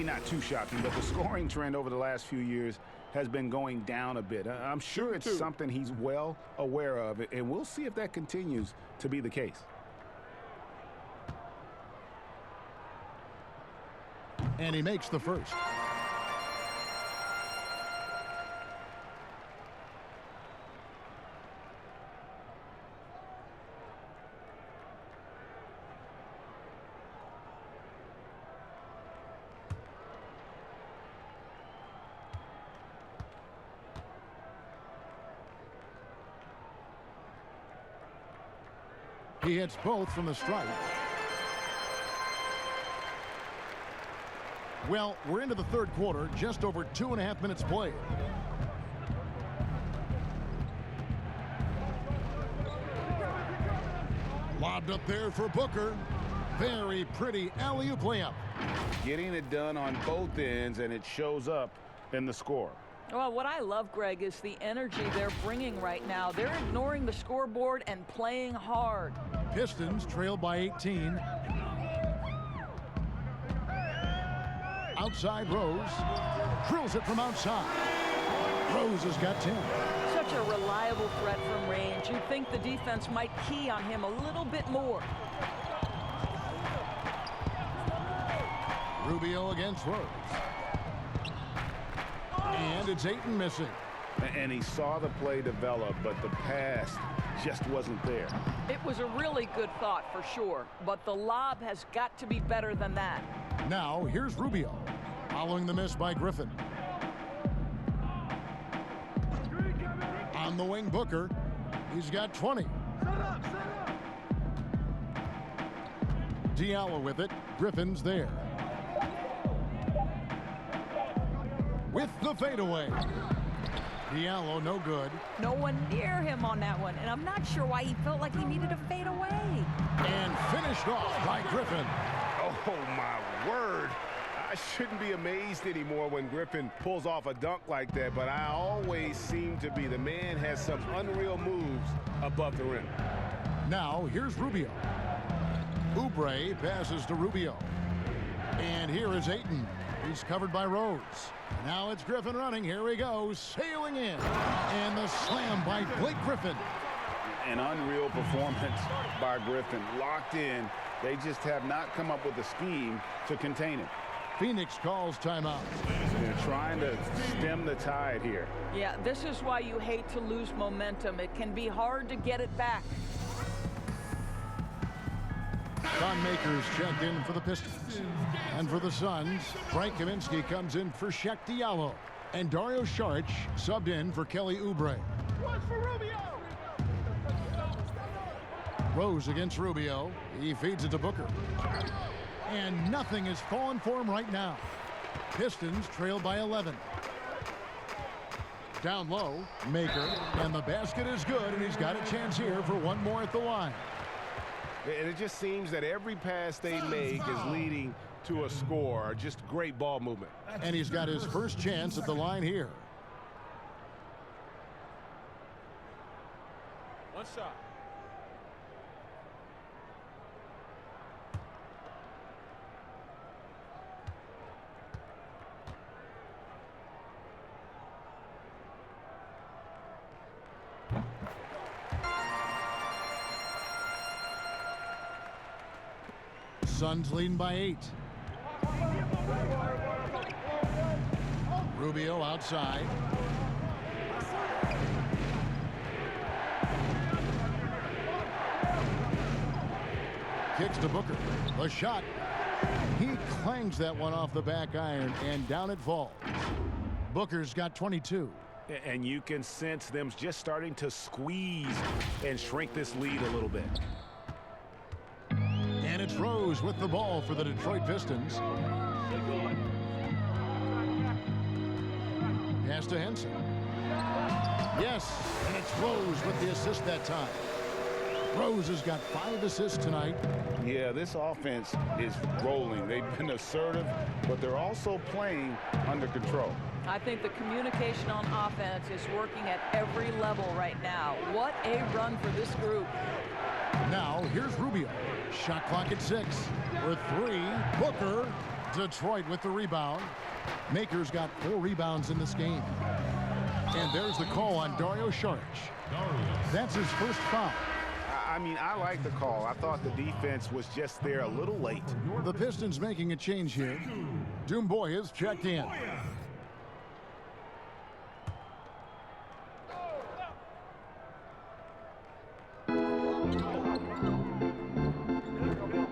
not too shocking, but the scoring trend over the last few years has been going down a bit. I'm sure it's something he's well aware of, and we'll see if that continues to be the case. And he makes the first. He hits both from the stripe. Well, we're into the third quarter, just over 2.5 minutes played. Lobbed up there for Booker. Very pretty alley-oop layup. Getting it done on both ends, and it shows up in the score. Well, what I love, Greg, is the energy they're bringing right now. They're ignoring the scoreboard and playing hard. Pistons trail by 18. Outside Rose. Drills it from outside. Rose has got 10. Such a reliable threat from range. You'd think the defense might key on him a little bit more. Rubio against Rose. And it's Ayton missing. And he saw the play develop, but the pass just wasn't there. It was a really good thought for sure, but the lob has got to be better than that. Now, here's Rubio, following the miss by Griffin. On the wing, Booker. He's got 20. Diallo with it. Griffin's there. With the fadeaway. Diallo, no good. No one near him on that one, and I'm not sure why he felt like he needed to fade away. And finished off by Griffin. Oh, my word. I shouldn't be amazed anymore when Griffin pulls off a dunk like that, but I always seem to be. The man has some unreal moves above the rim. Now, here's Rubio. Oubre passes to Rubio. And here is Ayton. He's covered by Rose. Now it's Griffin running. Here he goes, sailing in. And the slam by Blake Griffin. An unreal performance by Griffin. Locked in. They just have not come up with a scheme to contain him. Phoenix calls timeout. They're trying to stem the tide here. Yeah, this is why you hate to lose momentum. It can be hard to get it back. Don Maker's checked in for the Pistons. And for the Suns, Frank Kaminsky comes in for Shaq Diallo. And Dario Saric subbed in for Kelly Oubre. Rose against Rubio. He feeds it to Booker. And nothing is falling for him right now. Pistons trail by 11. Down low, Maker. And the basket is good, and he's got a chance here for one more at the line. And it just seems that every pass they make is leading to a score. Just great ball movement. And he's got his first chance at the line here. One shot. Suns leading by 8. Rubio outside. Kicks to Booker. The shot. He clangs that one off the back iron, and down it falls. Booker's got 22. And you can sense them just starting to squeeze and shrink this lead a little bit. And it's Rose with the ball for the Detroit Pistons. Pass to Henson. Yes, and it's Rose with the assist that time. Rose has got 5 assists tonight. Yeah, this offense is rolling. They've been assertive, but they're also playing under control. I think the communication on offense is working at every level right now. What a run for this group. Now, here's Rubio. Shot clock at 6. For 3, Booker. Detroit with the rebound. Maker's got 4 rebounds in this game. And there's the call on Dario Saric. That's his first foul. I mean, I like the call. I thought the defense was just there a little late. The Pistons making a change here. Doomboy is checked in.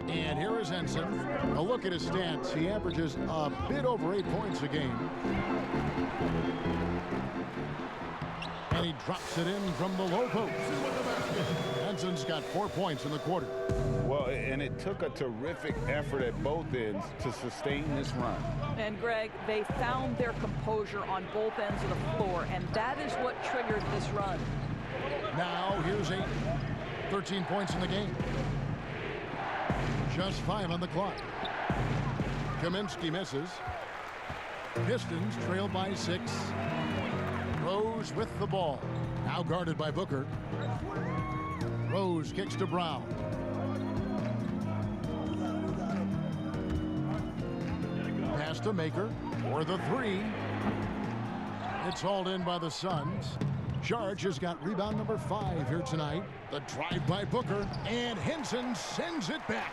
And here is Henson. A look at his stats. He averages a bit over 8 points a game. And he drops it in from the low post. Henson's got 4 points in the quarter. Well, and it took a terrific effort at both ends to sustain this run. And Greg, they found their composure on both ends of the floor, and that is what triggered this run. Now here's 8. 13 points in the game. Just 5 on the clock. Kaminsky misses. Pistons trail by 6. Rose with the ball. Now guarded by Booker. Rose kicks to Brown. Pass to Maker for the 3. It's hauled in by the Suns. Saric has got rebound number 5 here tonight. The drive by Booker, and Henson sends it back.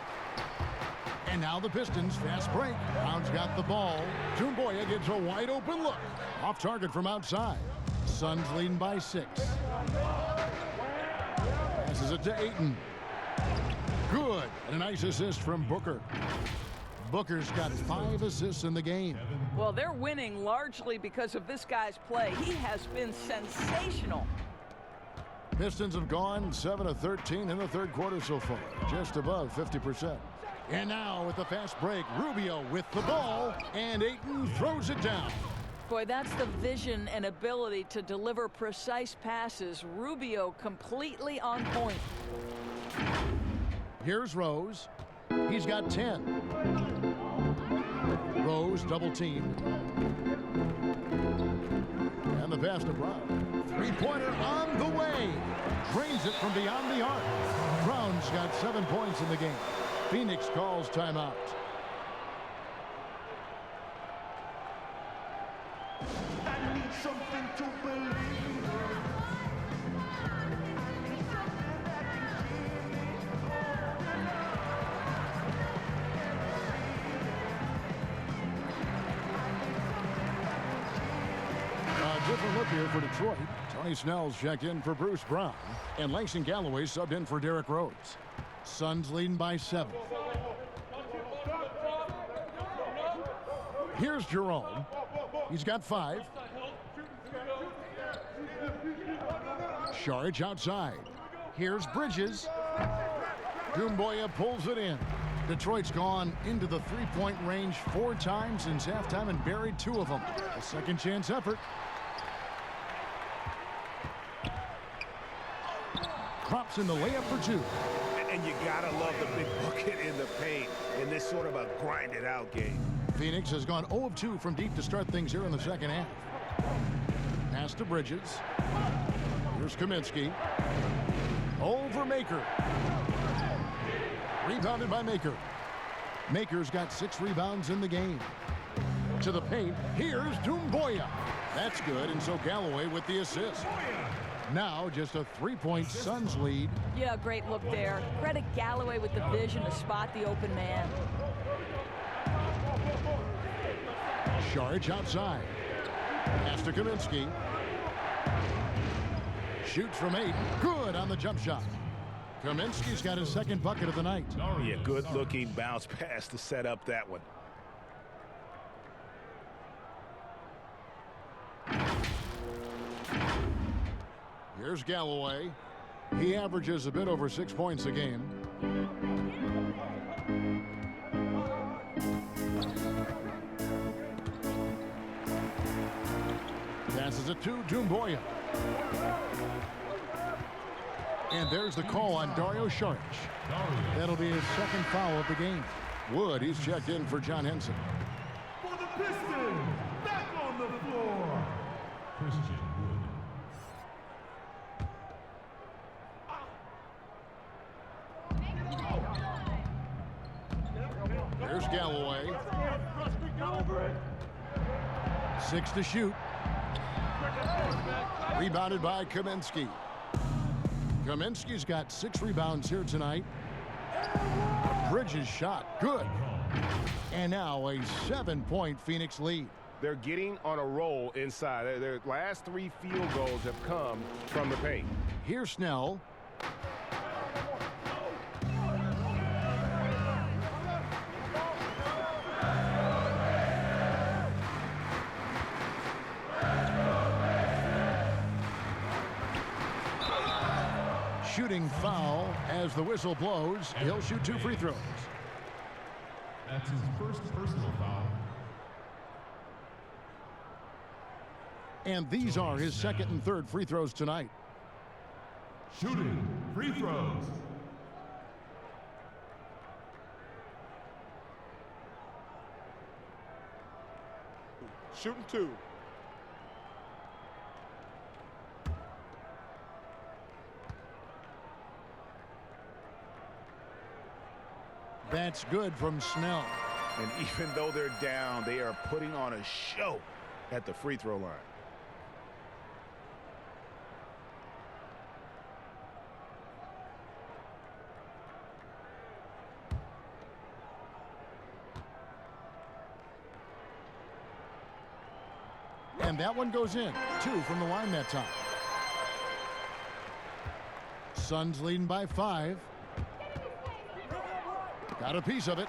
And now the Pistons, fast break. Brown's got the ball. Doumbouya gets a wide open look. Off target from outside. Suns leading by 6. Passes it to Ayton. Good. And a nice assist from Booker. Booker's got 5 assists in the game. Well, they're winning largely because of this guy's play. He has been sensational. Pistons have gone 7 of 13 in the third quarter so far, just above 50%. And now with the fast break, Rubio with the ball, and Ayton throws it down. Boy, that's the vision and ability to deliver precise passes. Rubio completely on point. Here's Rose. He's got 10. Rose double teamed. And the pass to Brown. Three-pointer on the way. Drains it from beyond the arc. Brown's got 7 points in the game. Phoenix calls timeout. I need something to believe. Different look here for Detroit. Tony Snell's checked in for Bruce Brown, and Langston Galloway subbed in for Derrick Rose. Suns leading by 7. Here's Jerome. He's got 5. Saric outside. Here's Bridges. Doumbouya pulls it in. Detroit's gone into the three-point range 4 times since halftime and buried 2 of them. A second chance effort. Crops in the layup for 2. And you gotta love the big bucket in the paint in this sort of a grinded-out game. Phoenix has gone 0 of 2 from deep to start things here in the second half. Pass to Bridges. Here's Kaminsky. Over Maker. Rebounded by Maker. Maker's got 6 rebounds in the game. To the paint. Here's Doumbouya. That's good, and so Galloway with the assist. Now just a 3-point Suns lead. Yeah, great look there. Credit Galloway with the vision to spot the open man. Saric outside. Pass to Kaminsky. Shoots from 8. Good on the jump shot. Kaminsky's got his second bucket of the night. Yeah, good-looking bounce pass to set up that one. Here's Galloway. He averages a bit over 6 points a game. Passes it to Doumbouya. And there's the call on Dario Saric. That'll be his second foul of the game. Wood, he's checked in for John Henson. For the Pistons, back on the floor, Christian Wood. There's Galloway. 6 to shoot. Rebounded by Kaminsky. Kaminsky's got 6 rebounds here tonight. Bridges shot. Good. And now a 7-point Phoenix lead. They're getting on a roll inside. Their last 3 field goals have come from the paint. Here's Snell. Shooting foul as the whistle blows. He'll shoot 2 free throws. That's his first personal foul. And these are his second and third free throws tonight. Shooting free throws. Shooting 2. That's good from Snell. And even though they're down, they are putting on a show at the free throw line. And that one goes in. 2 from the line that time. Suns leading by 5. Got a piece of it.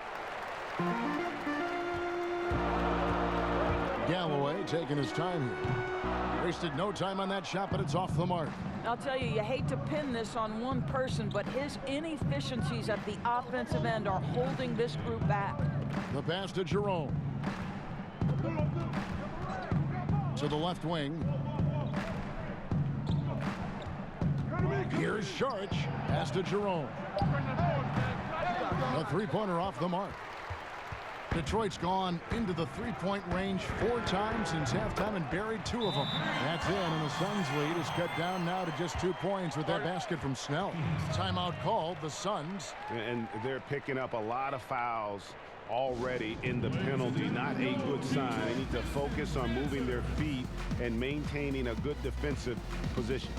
Galloway taking his time here. Wasted no time on that shot, but it's off the mark. I'll tell you, you hate to pin this on one person, but his inefficiencies at the offensive end are holding this group back. The pass to Jerome. To the left wing. Here's Sharch. Pass to Jerome. A three-pointer off the mark. Detroit's gone into the three-point range 4 times since halftime and buried 2 of them. That's in, and the Suns' lead is cut down now to just 2 points with that basket from Snell. Timeout called, the Suns. And they're picking up a lot of fouls already in the penalty. Not a good sign. They need to focus on moving their feet and maintaining a good defensive position.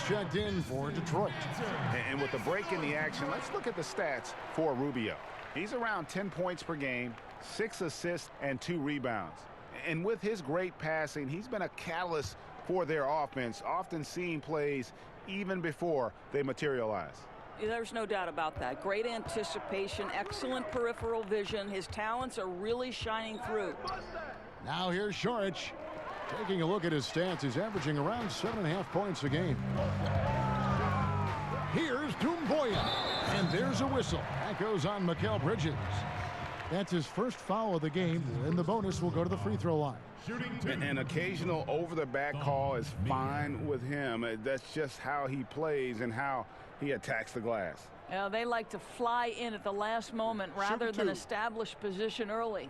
Checked in for Detroit. And with the break in the action, let's look at the stats for Rubio. He's around 10 points per game, 6 assists, and 2 rebounds. And with his great passing, he's been a catalyst for their offense, often seeing plays even before they materialize. There's no doubt about that. Great anticipation, excellent peripheral vision. His talents are really shining through. Now here's Sharch. Taking a look at his stats, he's averaging around 7.5 points a game. Here's Doumbouya, and there's a whistle. That goes on Mikal Bridges. That's his first foul of the game, and the bonus will go to the free throw line. An occasional over-the-back call is fine with him. That's just how he plays and how he attacks the glass. Yeah, they like to fly in at the last moment rather than establish position early.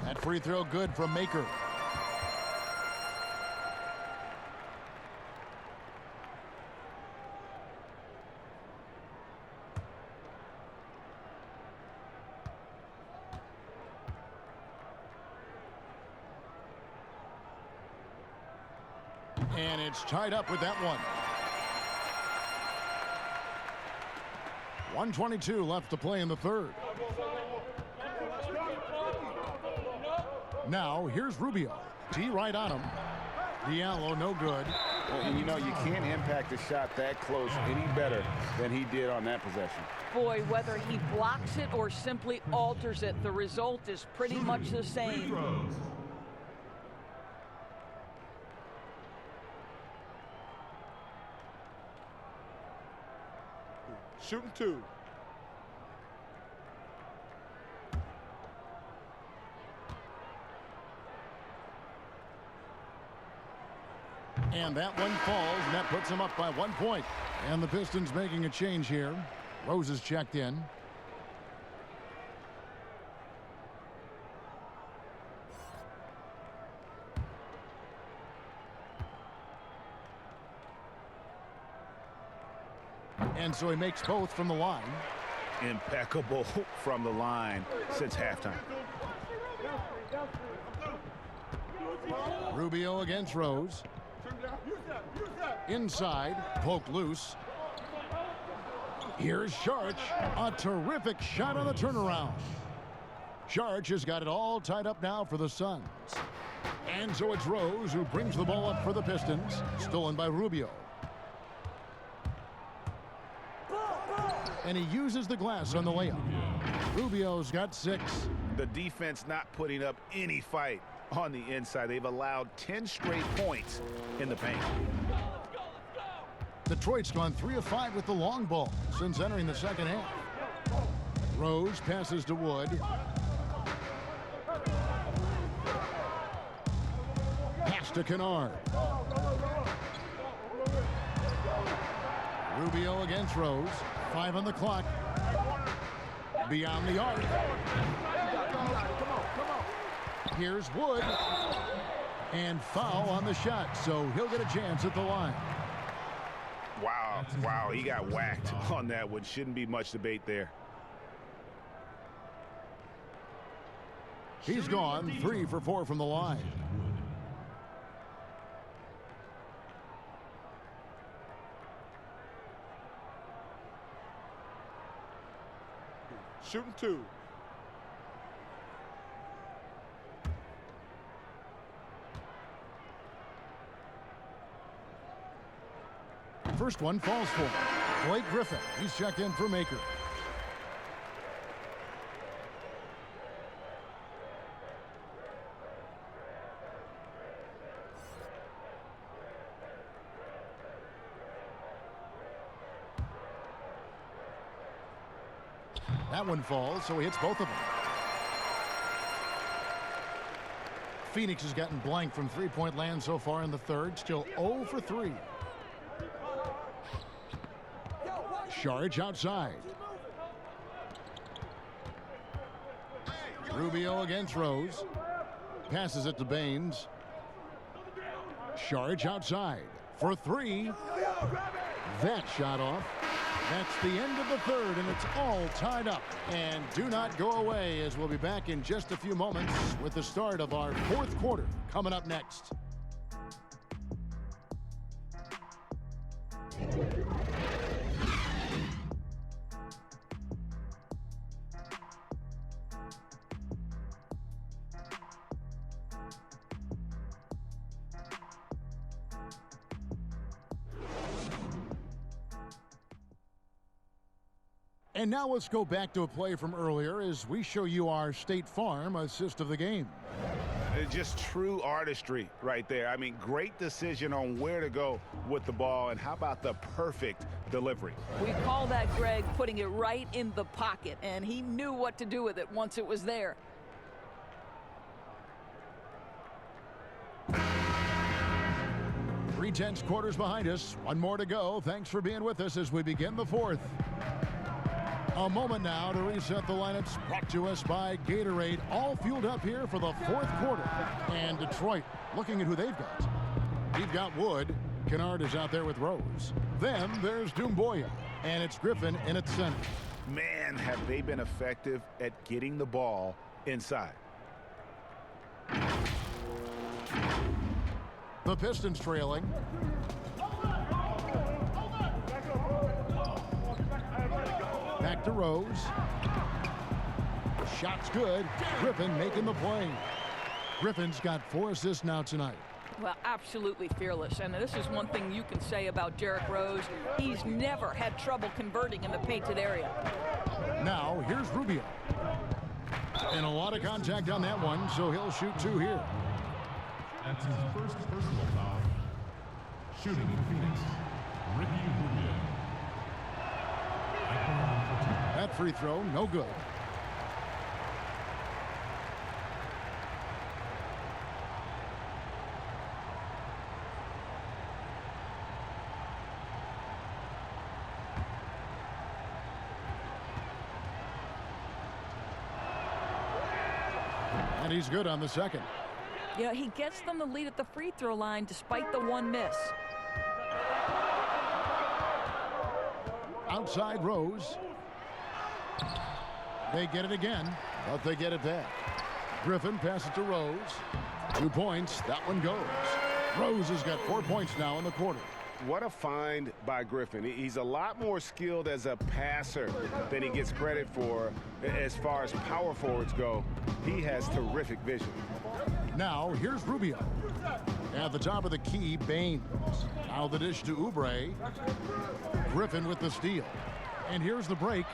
That free throw good from Maker. And it's tied up with that one. 1:22 left to play in the third. Now, here's Rubio. T right on him. Diallo, no good. And you know, you can't impact a shot that close any better than he did on that possession. Boy, whether he blocks it or simply alters it, the result is pretty much the same. Shooting 2. And that one falls, and that puts him up by 1 point. And the Pistons making a change here. Rose is checked in. And so he makes both from the line. Impeccable from the line since halftime. Rubio against Rose. Inside, poke loose. Here's Sharch. A terrific shot on the turnaround. Sharch has got it all tied up now for the Suns. And so it's Rose who brings the ball up for the Pistons. Stolen by Rubio. And he uses the glass on the layup. Rubio's got 6. The defense not putting up any fight on the inside. They've allowed 10 straight points in the paint. Detroit's gone 3 of 5 with the long ball since entering the second half. Rose passes to Wood. Pass to Kennard. Rubio against Rose. 5 on the clock. Beyond the arc. Here's Wood. And foul on the shot, so he'll get a chance at the line. Wow, he got whacked on that one. Shouldn't be much debate there. He's gone 3 for 4 from the line. Shooting 2. First one falls for Blake Griffin. He's checked in for Maker. That one falls, so he hits both of them. Phoenix has gotten blank from three-point land so far in the third. Still 0 for 3. Saric outside. Rubio against Rose. Passes it to Baines. Saric outside for 3. That shot off. That's the end of the third, and it's all tied up. And do not go away, as we'll be back in just a few moments with the start of our fourth quarter coming up next. And now let's go back to a play from earlier as we show you our State Farm assist of the game. Just true artistry right there. I mean, great decision on where to go with the ball, and how about the perfect delivery? We call that, Greg, putting it right in the pocket, and he knew what to do with it once it was there. Three tenths quarters behind us. One more to go. Thanks for being with us as we begin the fourth. A moment now to reset the lineups, brought to us by Gatorade, all fueled up here for the fourth quarter. And Detroit looking at who they've got. We've got Wood. Kennard is out there with Rose. Then there's Doumbouya, and it's Griffin in at center. Man, have they been effective at getting the ball inside. The Pistons trailing. Back to Rose. Shot's good. Griffin making the play. Griffin's got 4 assists now tonight. Well, absolutely fearless. And this is one thing you can say about Derrick Rose. He's never had trouble converting in the painted area. Now, here's Rubio. And a lot of contact on that one, so he'll shoot 2 here. That's his first personal foul. Shooting in Phoenix, Ricky Rubio. That free throw, no good. And he's good on the second. Yeah, he gets them the lead at the free throw line despite the one miss. Outside Rose. They get it again, but they get it back. Griffin passes to Rose. 2 points. That one goes. Rose has got 4 points now in the quarter. What a find by Griffin. He's a lot more skilled as a passer than he gets credit for as far as power forwards go. He has terrific vision. Now, here's Rubio. At the top of the key, Baines. Now the dish to Oubre. Griffin with the steal. And here's the break.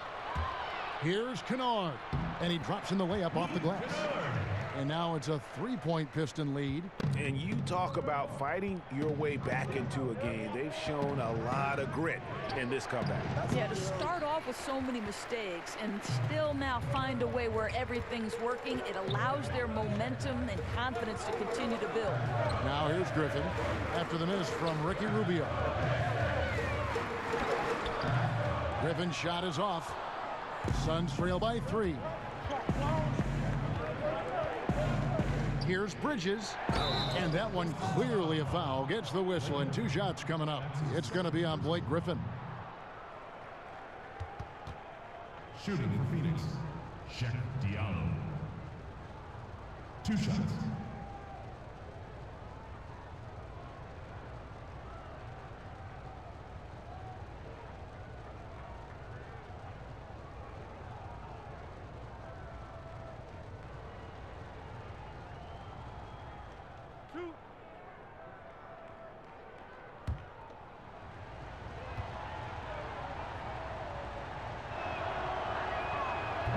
Here's Kennard. And he drops in the layup off the glass. And now it's a 3-point Piston lead. And you talk about fighting your way back into a game. They've shown a lot of grit in this comeback. Yeah, to start off with so many mistakes and still now find a way where everything's working, it allows their momentum and confidence to continue to build. Now here's Griffin after the miss from Ricky Rubio. Griffin's shot is off. Suns trail by 3. Here's Bridges. And that one clearly a foul. Gets the whistle and 2 shots coming up. It's going to be on Blake Griffin. Shooting for Phoenix, Shaq Diallo. 2 shots.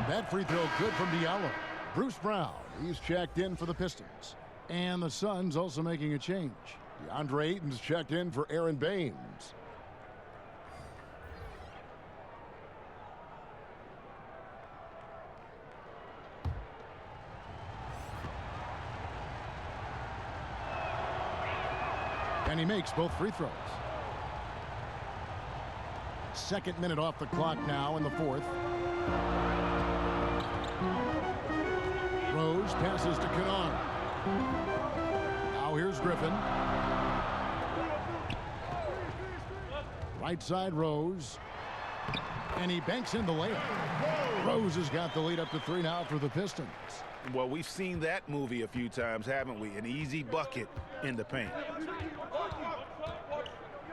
That free throw good from Diallo. Bruce Brown, he's checked in for the Pistons. And the Suns also making a change. DeAndre Ayton's checked in for Aaron Baines. And he makes both free throws. 2nd minute off the clock now in the 4th. Rose passes to Kennard. Now here's Griffin. Right side Rose. And he banks in the layup. Rose has got the lead up to 3 now for the Pistons. Well, we've seen that movie a few times, haven't we? An easy bucket in the paint.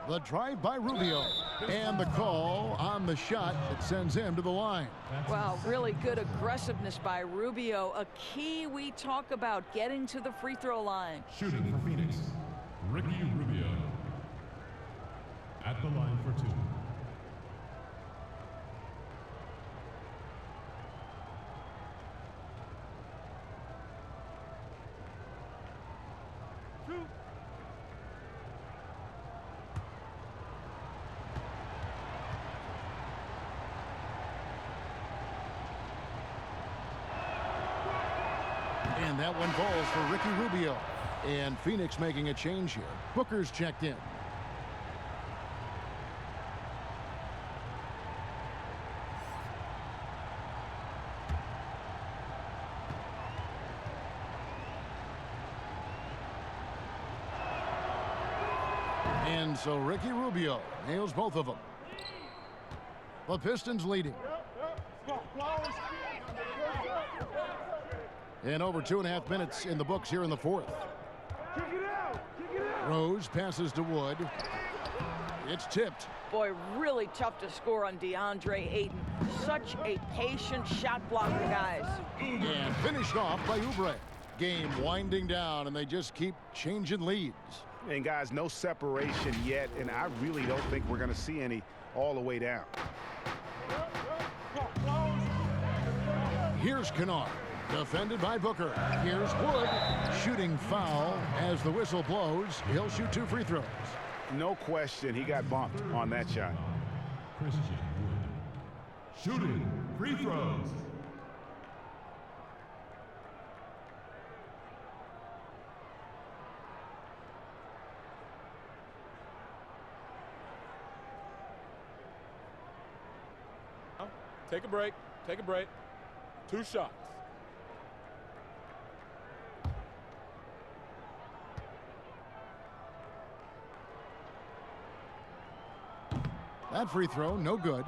The drive by Rubio. And the call on the shot that sends him to the line. Wow, really good aggressiveness by Rubio. A key we talk about, getting to the free throw line. Shooting for Phoenix, Ricky Rubio. At the line for 2. And that one falls for Ricky Rubio. And Phoenix making a change here. Booker's checked in. And so Ricky Rubio nails both of them. The Pistons leading. And over 2.5 minutes in the books here in the 4th. Rose passes to Wood. It's tipped. Boy, really tough to score on DeAndre Ayton. Such a patient shot blocker, guys. And finished off by Oubre. Game winding down, and they just keep changing leads. And guys, no separation yet, and I really don't think we're going to see any all the way down. Here's Kennard. Defended by Booker. Here's Wood. Shooting foul as the whistle blows. He'll shoot 2 free throws. No question, he got bumped on that shot. Christian Wood. Shooting free throws. Take a break. Take a break. 2 shots. That free throw, no good.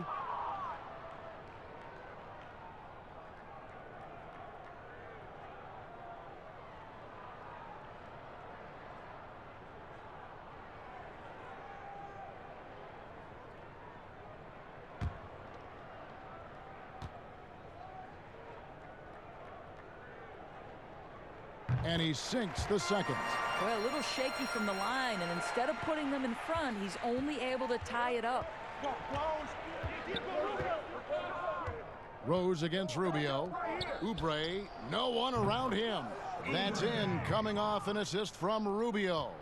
And he sinks the second. Well, a little shaky from the line, and instead of putting them in front, he's only able to tie it up. Rose against Rubio. Oubre, no one around him. That's in, coming off an assist from Rubio.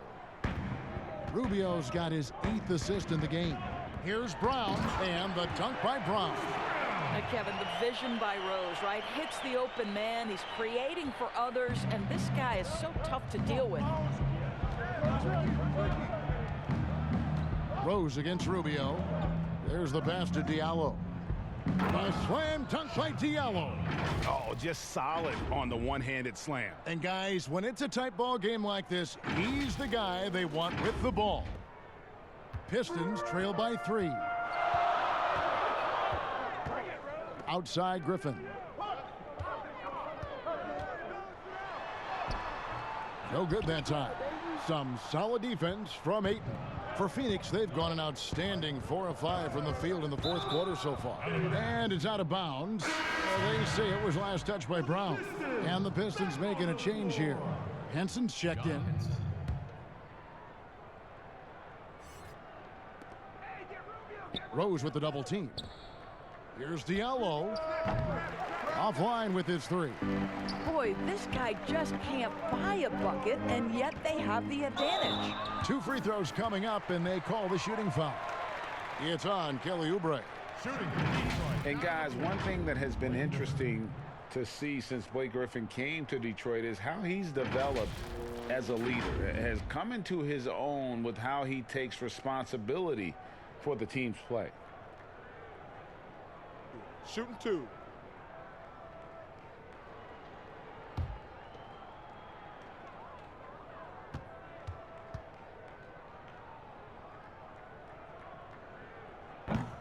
Rubio's got his 8th assist in the game. Here's Brown, and the dunk by Brown. Now, Kevin, the vision by Rose, right? Hits the open man. He's creating for others, and this guy is so tough to deal with. Rose against Rubio. There's the pass to Diallo. A slam dunk by Diallo. Oh, just solid on the one-handed slam. And guys, when it's a tight ball game like this, he's the guy they want with the ball. Pistons trail by 3. Outside Griffin. No good that time. Some solid defense from Ayton. For Phoenix, they've gone an outstanding 4 of 5 from the field in the fourth quarter so far. And it's out of bounds. They say it was last touched by Brown. And the Pistons making a change here. Henson's checked in. Rose with the double team. Here's Diallo. Offline with his 3. Boy, this guy just can't buy a bucket, and yet they have the advantage. 2 free throws coming up, and they call the shooting foul. It's on Kelly Oubre. And guys, one thing that has been interesting to see since Blake Griffin came to Detroit is how he's developed as a leader. Has come into his own with how he takes responsibility for the team's play. Shooting 2.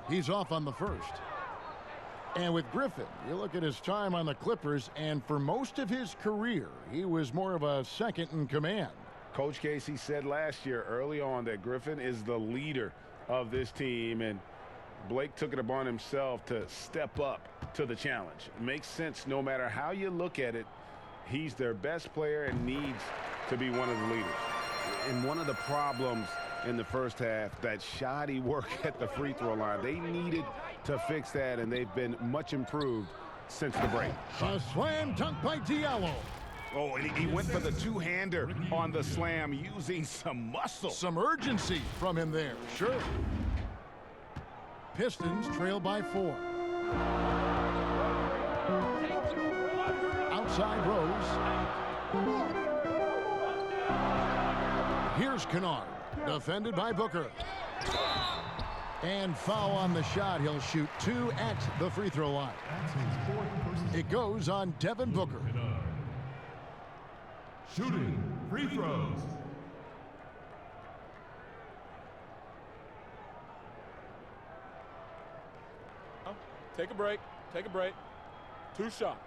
He's off on the first. And with Griffin, you look at his time on the Clippers, and for most of his career, he was more of a second in command. Coach Casey said last year early on that Griffin is the leader of this team, and Blake took it upon himself to step up to the challenge. It makes sense no matter how you look at it. He's their best player and needs to be one of the leaders. And one of the problems in the first half, that shoddy work at the free throw line. They needed to fix that, and they've been much improved since the break. A slam dunk by Diallo. Oh, and he went for the two-hander on the slam using some muscle. Some urgency from him there, sure. Pistons trail by 4. Outside Rose. Here's Kennard. Defended by Booker. And foul on the shot. He'll shoot 2 at the free throw line. It goes on Devin Booker. Shooting free throws. Take a break. Take a break. 2 shots.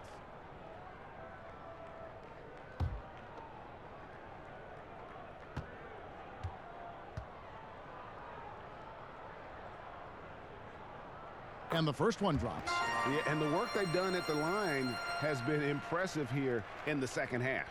And the first one drops. Yeah, and the work they've done at the line has been impressive here in the second half.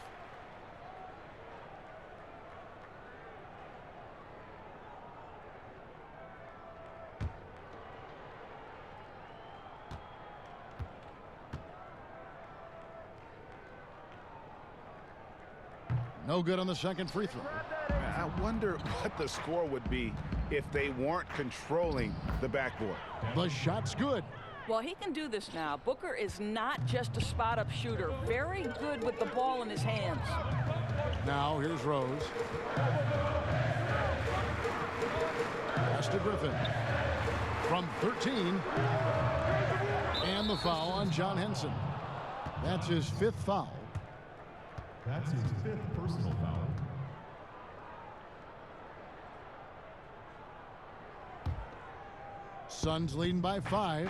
No good on the second free throw. I wonder what the score would be if they weren't controlling the backboard. The shot's good. Well, he can do this now. Booker is not just a spot-up shooter. Very good with the ball in his hands. Now here's Rose. Pass to Griffin. From 13. And the foul on John Henson. That's his 5th foul. That's his 5th personal foul. Suns leading by 5.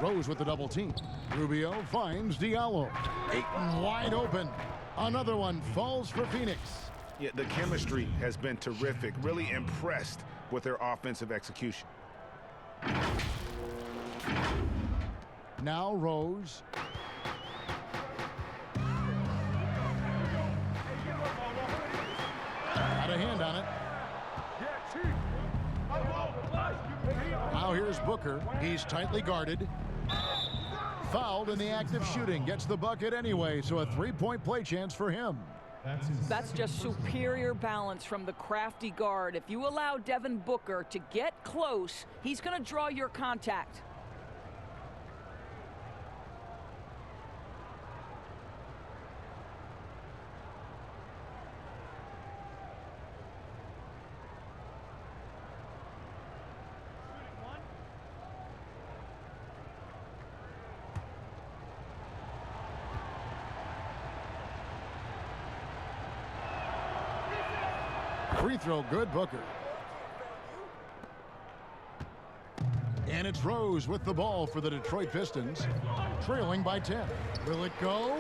Rose with the double team. Rubio finds Diallo. Ayton wide open. Another one falls for Phoenix. Yeah, the chemistry has been terrific. Really impressed with their offensive execution. Now Rose. Got a hand on it. Now here's Booker. He's tightly guarded. Fouled in the act of shooting. Gets the bucket anyway, so a 3-point play chance for him. That's just superior balance from the crafty guard. If you allow Devin Booker to get close, he's going to draw your contact. Free throw good, Booker. And it's Rose with the ball for the Detroit Pistons, trailing by 10. Will it go?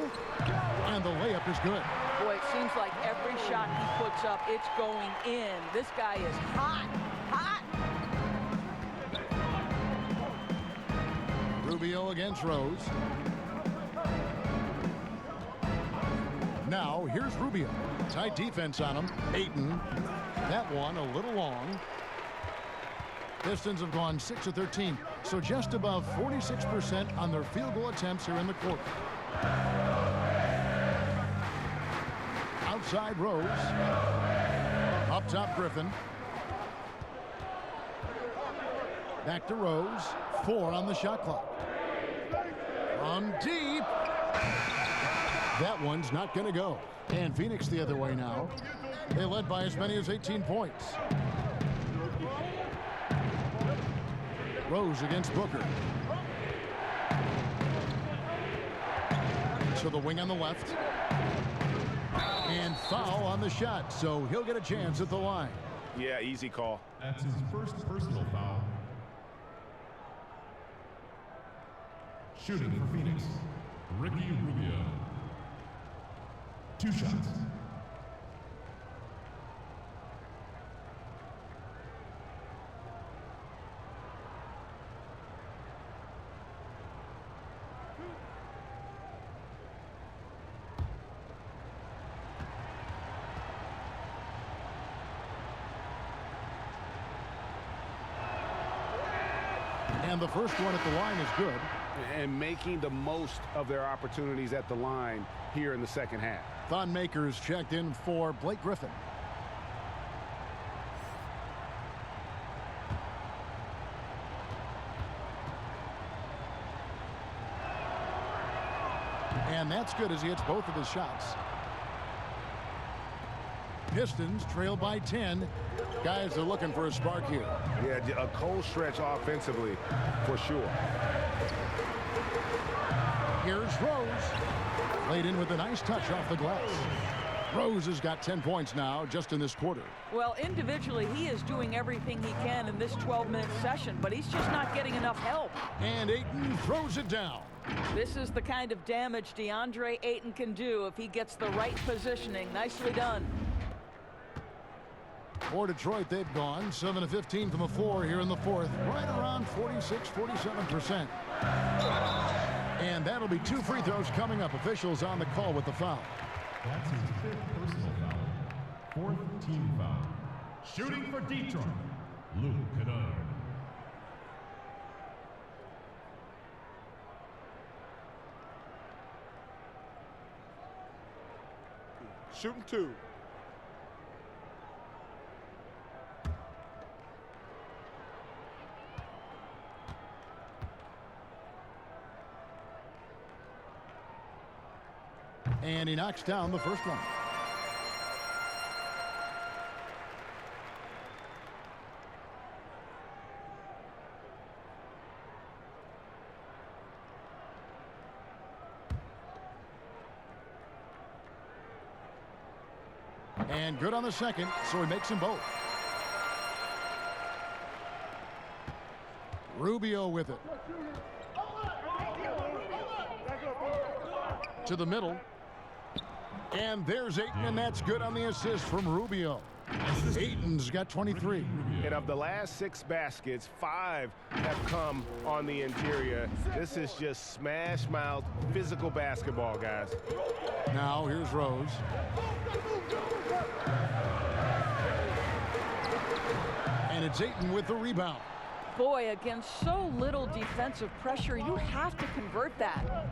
And the layup is good. Boy, it seems like every shot he puts up, it's going in. This guy is hot, hot. Rubio against Rose. Now, here's Rubio. Tight defense on him. Ayton. That one a little long. Pistons have gone 6 of 13, so just above 46% on their field goal attempts here in the quarter. Outside Rose. Up top Griffin. Back to Rose. 4 on the shot clock. From deep. That one's not going to go. And Phoenix the other way now. They led by as many as 18 points. Rose against Booker. To the wing on the left. And foul on the shot, so he'll get a chance at the line. Yeah, easy call. That's his first personal foul. Shooting for Phoenix, Ricky Rubio. 2 shots. And the first one at the line is good. And making the most of their opportunities at the line here in the second half. Thon Maker's checked in for Blake Griffin. And that's good as he hits both of his shots. Pistons trail by 10. Guys are looking for a spark here. Yeah, a cold stretch offensively for sure. Here's Rose. Played in with a nice touch off the glass. Rose has got 10 points now just in this quarter. Well, individually, he is doing everything he can in this 12-minute session, but he's just not getting enough help. And Ayton throws it down. This is the kind of damage DeAndre Ayton can do if he gets the right positioning. Nicely done. For Detroit, they've gone 7 of 15 from the floor here in the fourth, right around 47%. And that'll be 2 free throws coming up. Officials on the call with the foul. That's his 5th personal foul. 4th team foul. Shooting for Detroit, Luke Kennard. Shooting 2. And he knocks down the first one. And good on the second, so he makes them both. Rubio with it. To the middle. And there's Ayton, and that's good on the assist from Rubio. Ayton's got 23. And of the last 6 baskets, 5 have come on the interior. This is just smash mouth physical basketball, guys. Now here's Rose. And it's Ayton with the rebound. Boy, against so little defensive pressure, you have to convert that.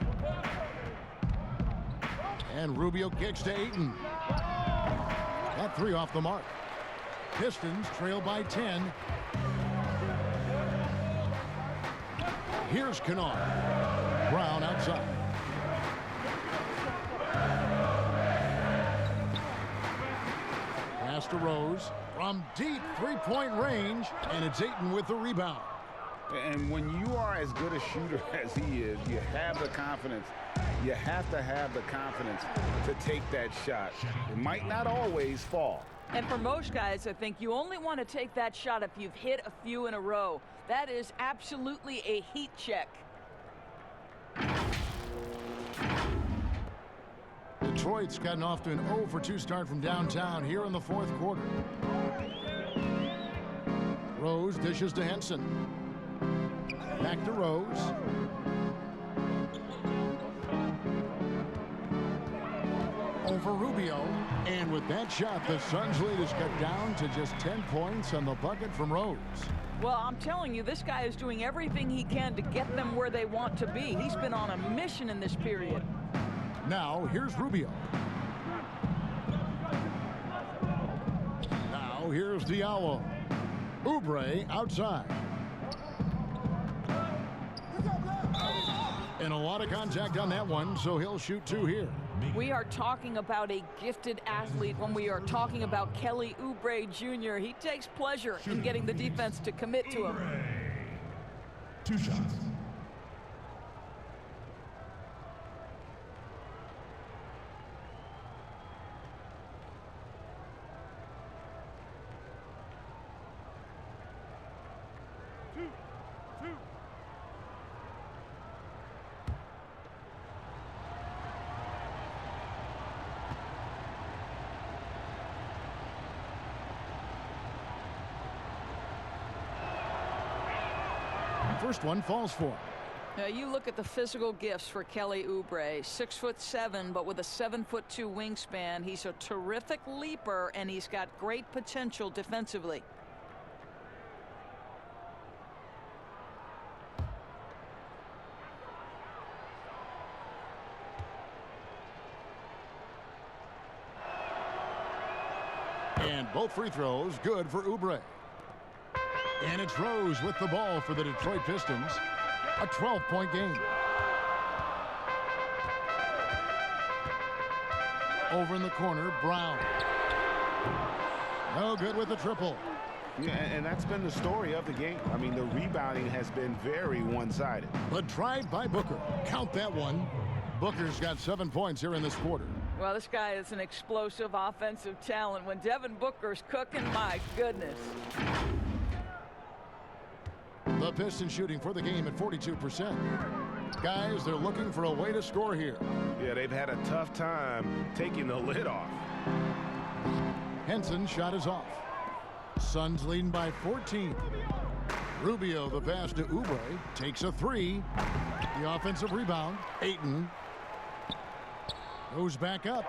And Rubio kicks to Ayton. That 3 off the mark. Pistons trail by 10. Here's Kennard. Brown outside. Pass to Rose. From deep 3-point range. And it's Ayton with the rebound. And when you are as good a shooter as he is, you have the confidence. You have to have the confidence to take that shot. It might not always fall, And for most guys, I think you only want to take that shot if you've hit a few in a row. That is absolutely a heat check. Detroit's gotten off to an 0-for-2 start from downtown here in the fourth quarter. Rose dishes to Henson. Back to Rose. Over Rubio. And with that shot, the Suns lead is cut down to just 10 points on the bucket from Rose. Well, I'm telling you, this guy is doing everything he can to get them where they want to be. He's been on a mission in this period. Now, here's Rubio. Now, here's Diallo. Oubre outside. And a lot of contact on that one, so he'll shoot 2 here. We are talking about a gifted athlete when we are talking about Kelly Oubre Jr. He takes pleasure in getting the defense to commit to him. 2 shots. First one falls for him. Now you look at the physical gifts for Kelly Oubre. 6'7", but with a 7'2" wingspan. He's a terrific leaper, and he's got great potential defensively. And both free throws good for Oubre. And it's Rose with the ball for the Detroit Pistons. A 12-point game. Over in the corner, Brown. No good with the triple. Yeah, and that's been the story of the game. I mean, the rebounding has been very one-sided. But tried by Booker. Count that one. Booker's got 7 points here in this quarter. Well, this guy is an explosive offensive talent. When Devin Booker's cooking, my goodness. The Pistons shooting for the game at 42%. Guys, they're looking for a way to score here. Yeah, they've had a tough time taking the lid off. Henson's shot is off. Suns leading by 14. Rubio, the pass to Oubre, takes a 3. The offensive rebound. Ayton goes back up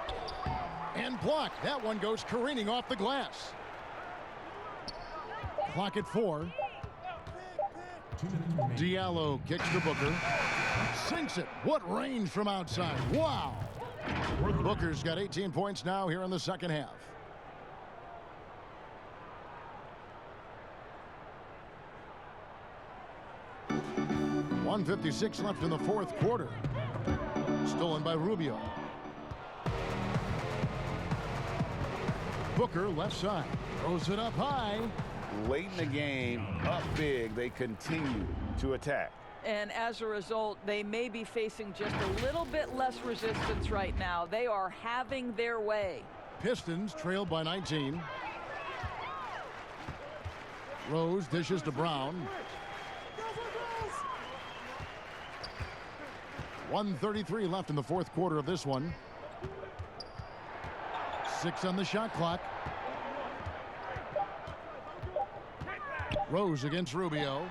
and blocked. That one goes careening off the glass. Clock at 4. Diallo kicks to Booker. Sinks it. What range from outside. Wow. Booker's got 18 points now here in the second half. .156 left in the fourth quarter. Stolen by Rubio. Booker left side. Throws it up high. Late in the game, up big, they continue to attack. And as a result, they may be facing just a little bit less resistance right now. They are having their way. Pistons trailed by 19. Rose dishes to Brown. 1:33 left in the fourth quarter of this one. 6 on the shot clock. Rose against Rubio.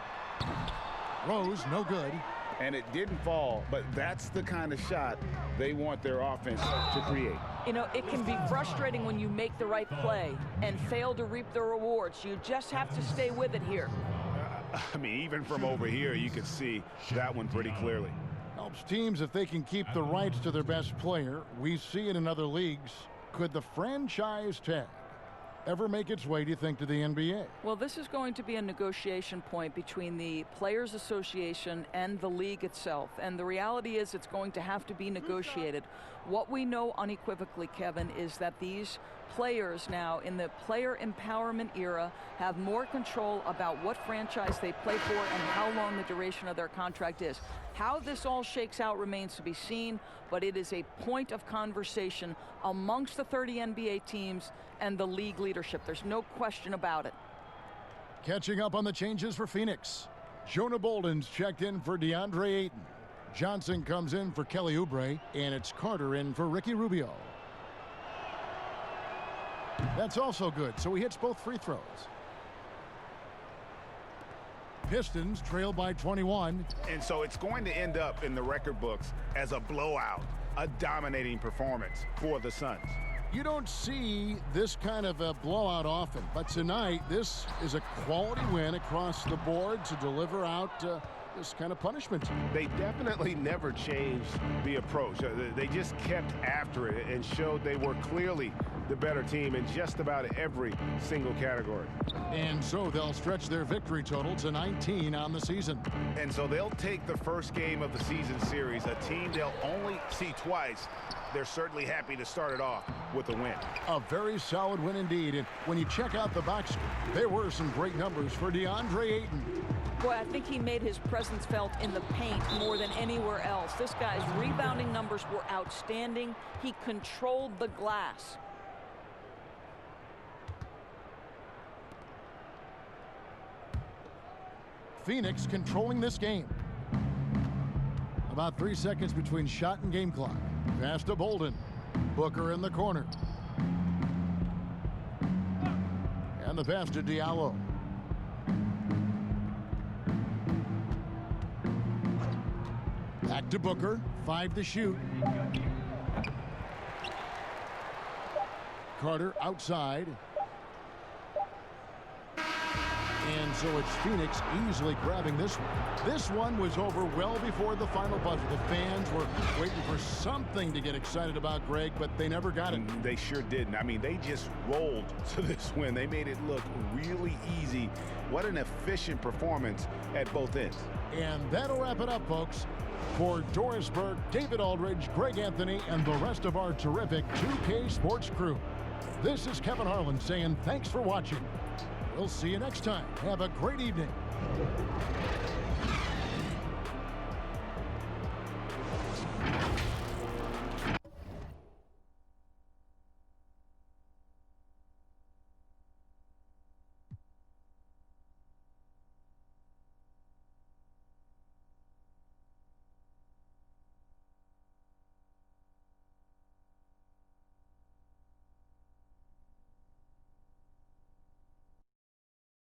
Rose, no good. And it didn't fall, but that's the kind of shot they want their offense to create. You know, it can be frustrating when you make the right play and fail to reap the rewards. You just have to stay with it here. I mean, even from over here, you can see that one pretty clearly. Helps teams if they can keep the rights to their best player. We see it in other leagues. Could the franchise tag ever make its way, do you think, to the NBA? Well, this is going to be a negotiation point between the Players Association and the league itself. And the reality is it's going to have to be negotiated. What we know unequivocally, Kevin, is that these players now in the player empowerment era have more control about what franchise they play for and how long the duration of their contract is. How this all shakes out remains to be seen, but it is a point of conversation amongst the 30 NBA teams and the league leadership. There's no question about it. Catching up on the changes for Phoenix. Jonah Bolden's checked in for DeAndre Ayton. Johnson comes in for Kelly Oubre, and it's Carter in for Ricky Rubio. That's also good, so he hits both free throws. Pistons trail by 21. And so it's going to end up in the record books as a blowout, a dominating performance for the Suns. You don't see this kind of a blowout often, but tonight this is a quality win across the board to deliver out this kind of punishment. They definitely never changed the approach. They just kept after it and showed they were clearly the better team in just about every single category. And so they'll stretch their victory total to 19 on the season. And so they'll take the first game of the season series, a team they'll only see twice. They're certainly happy to start it off with a win. A very solid win indeed. And when you check out the box score, there were some great numbers for DeAndre Ayton. Boy, I think he made his presence felt in the paint more than anywhere else. This guy's rebounding numbers were outstanding. He controlled the glass. Phoenix controlling this game. About 3 seconds between shot and game clock. Pass to Bolden. Booker in the corner. And the pass to Diallo. Back to Booker. 5 to shoot. Carter outside. And so it's Phoenix easily grabbing this one. This one was over well before the final buzzer. The fans were waiting for something to get excited about, Greg, but they never got it. They sure didn't. I mean, they just rolled to this win. They made it look really easy. What an efficient performance at both ends. And that'll wrap it up, folks. For Doris Burke, David Aldridge, Greg Anthony, and the rest of our terrific 2K Sports crew, this is Kevin Harlan saying thanks for watching. We'll see you next time. Have a great evening.